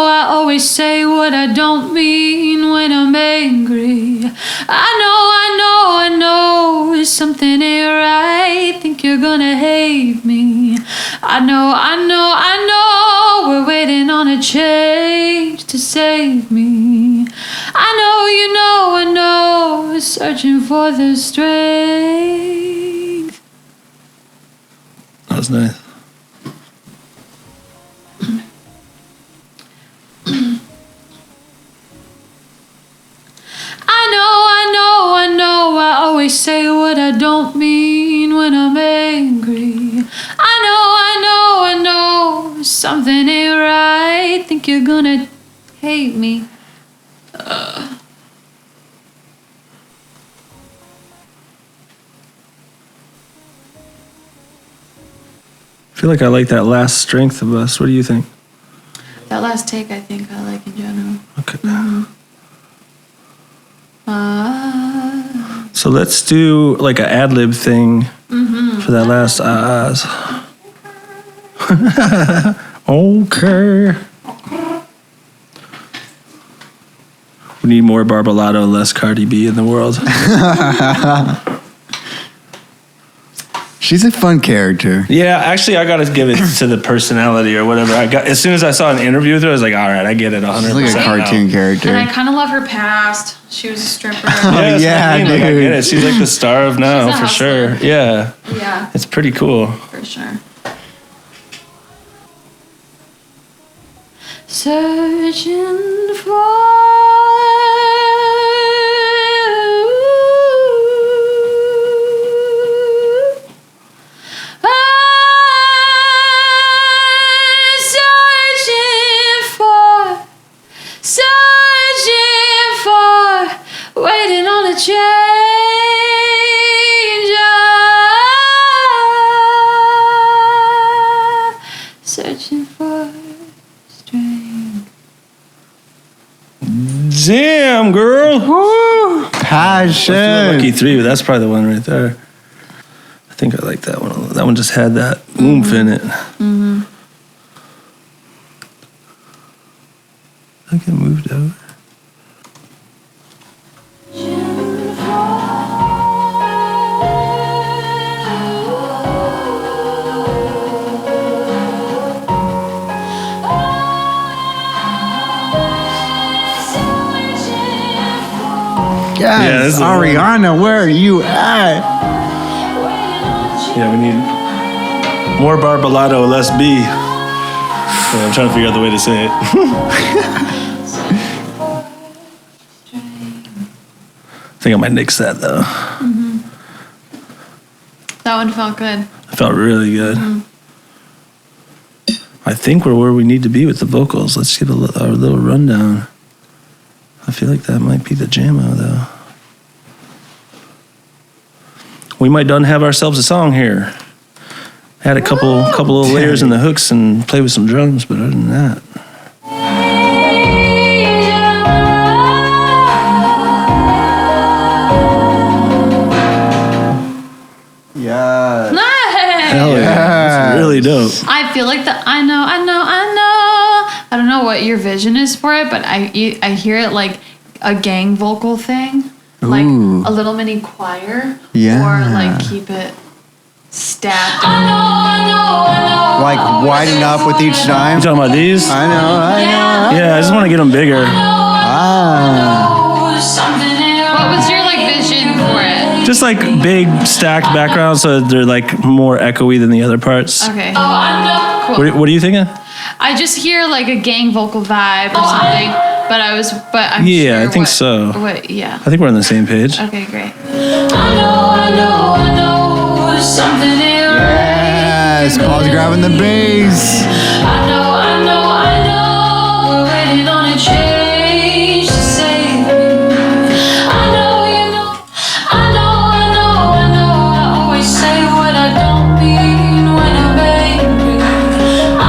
I always say what I don't mean when I'm angry. I know. Something ain't right. Think you're gonna hate me. I know. We're waiting on a change to save me. I know. Searching for the strength. That was nice. I know. I always say what I don't mean when I'm angry. I know. Something ain't right. Think you're gonna hate me. I feel like I like that last strength of us. What do you think? That last take, I think I like in general. Okay. So let's do like an ad-lib thing for that last ahs. Okay. We need more Barbalato, less Cardi B in the world. She's a fun character. Yeah, actually, I got to give it to the personality or whatever. As soon as I saw an interview with her, I was like, all right, I get it 100%. She's like a cartoon character. And I kind of love her past. She was a stripper. Yeah, yeah, dude. dude. Like, I get it. She's like the star of now, She's a for sure. hustler. Yeah. Yeah, It's pretty cool. for sure. Searching for Woo! Lucky Passion. 3, but that's probably the one right there. I think I like that one. That one just had that oomph in it. I get moved over. Yes, this is the Ariana, where are you at? Yeah, we need more Barbalato, less B. Yeah, I'm trying to figure out the way to say it. I think I might nix that though. That one felt good. It felt really good. I think we're where we need to be with the vocals. Let's get our little rundown. I feel like that might be the jammo though. We might done have ourselves a song here. Had a couple of layers in the hooks and play with some drums, but other than that. Yeah. Hell yeah. It's really dope. I feel like I know. I don't know what your vision is for it, but I hear it like a gang vocal thing, like Ooh. a little mini choir, Yeah. or like keep it stacked. I know. Like widen up with each time. You talking about these? I know. Yeah, I just want to get them bigger. What was your like vision for it? Just like big stacked backgrounds so they're like more echoey than the other parts. Okay. Cool. What are you thinking? I just hear like a gang vocal vibe or something, but I'm Yeah, sure I think so. Yeah. I think we're on the same page. Okay, great. I know, something ain't right. Yes, Paul's grabbing the bass. I know, we're waiting on a change to save me. I know, I always say what I don't mean when I'm angry. I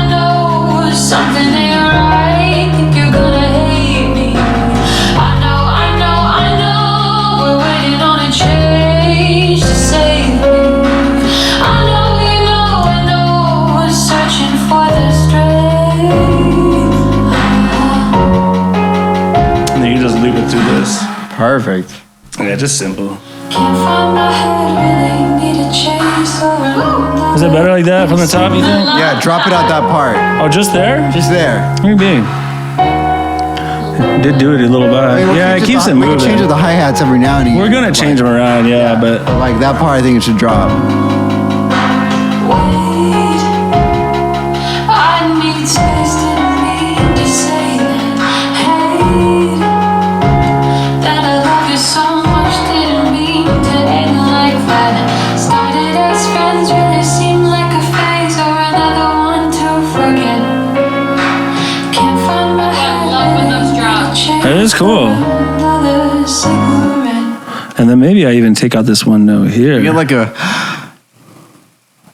know, something ain't right, think you're gonna hate me. I know, we're waiting on a change to save me. I know, searching for the strength. And then you just loop it through this. Perfect. Yeah, just simple. Can't find my head, really need a chase or a Is it better like that from the top, you think? Yeah, drop it out that part. Oh, just there? Just there. What are you being? Did do it a little bit. Yeah, it keeps it We can change moving. the hi-hats every now and again. We're gonna change them around, yeah, but Like that part, I think it should drop. wait. I need space to mean to say that hate. That I love you so much didn't mean to end like that. Started as friends, really seemed like a phase or another one to forget. Can't find my head. I love when those drop. that is cool. Another cigarette. And then maybe I even take out this one note here. You get like a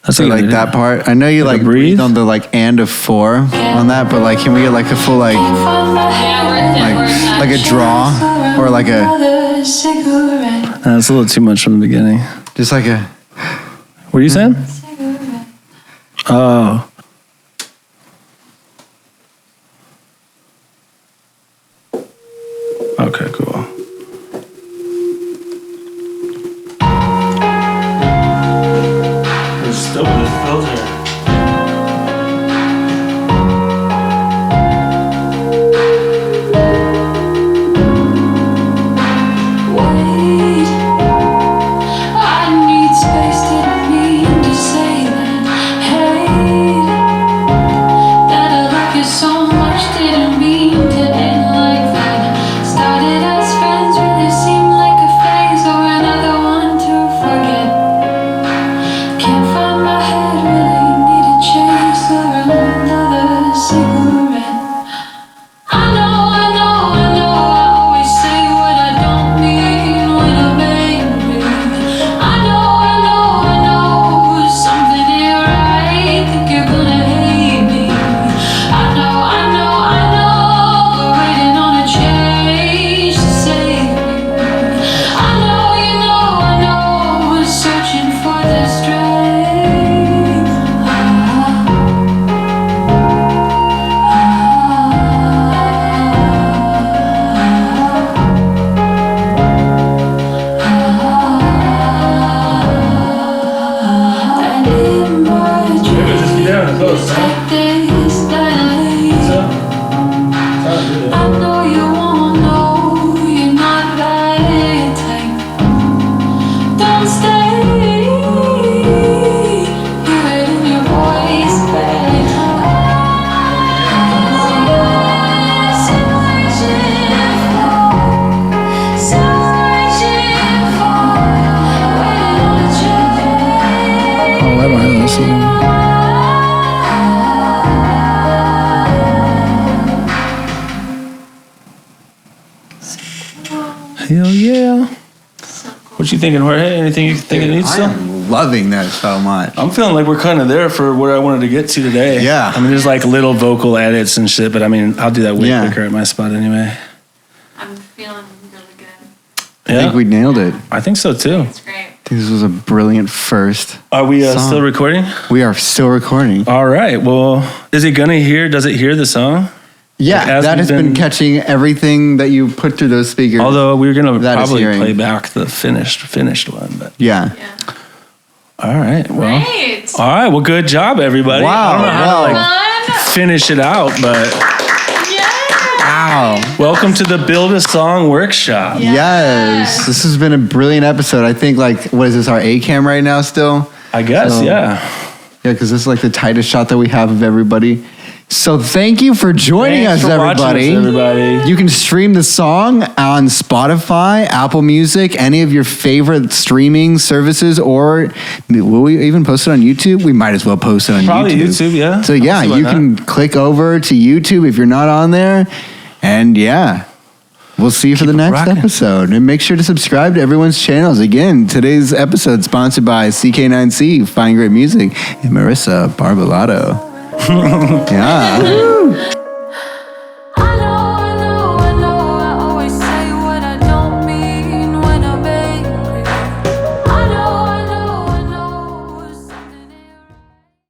That's so a good like idea. that part. I know you Like like a breathe? breathe on the like and of 4 on that, but like can we get like a full like like a draw or like a Another cigarette. That's a little too much from the beginning. just like a What are you saying? Cigarette. Oh. Okay, cool. There's still this filter. Wait. I need space, didn't mean to say that. Hate. Hell yeah. What you thinking, Jorge? Anything you think it needs I still? am loving that so much. I'm feeling like we're kind of there for where I wanted to get to today. Yeah. I mean, there's like little vocal edits and shit, but I mean, I'll do that way quicker at my spot anyway. I'm feeling really good. Yeah. I think we nailed it. I think so too. It's great. I think this was a brilliant first. Are we song. still recording? We are still recording. All right. Well, does it hear the song? Yeah, Like, as that we've has been catching everything that you put through those speakers. Although we're gonna That is probably hearing. play back the finished one, but Yeah. Yeah. all right. Well, Great. all right. Well, good job, everybody. Wow, I don't know how to like Fun. finish it out, but Yeah. Wow. welcome to the Build a Song workshop. Yeah. Yes. This has been a brilliant episode. I think, like, what is this, our A-cam right now still? I guess, So- yeah. Yeah, because this is like the tightest shot that we have of everybody. So thank you for joining Thanks us, for watching everybody. us, everybody. You can stream the song on Spotify, Apple Music, any of your favorite streaming services, or will we even post it on YouTube? We might as well post it on Probably YouTube. YouTube, yeah. So yeah, I'll see why you not. can click over to YouTube if you're not on there, and yeah. We'll see you for the Keep it next rocking. episode. And make sure to subscribe to everyone's channels. Again, today's episode sponsored by CK9C, Find Great Music, and Marissa Barbalato. Yeah.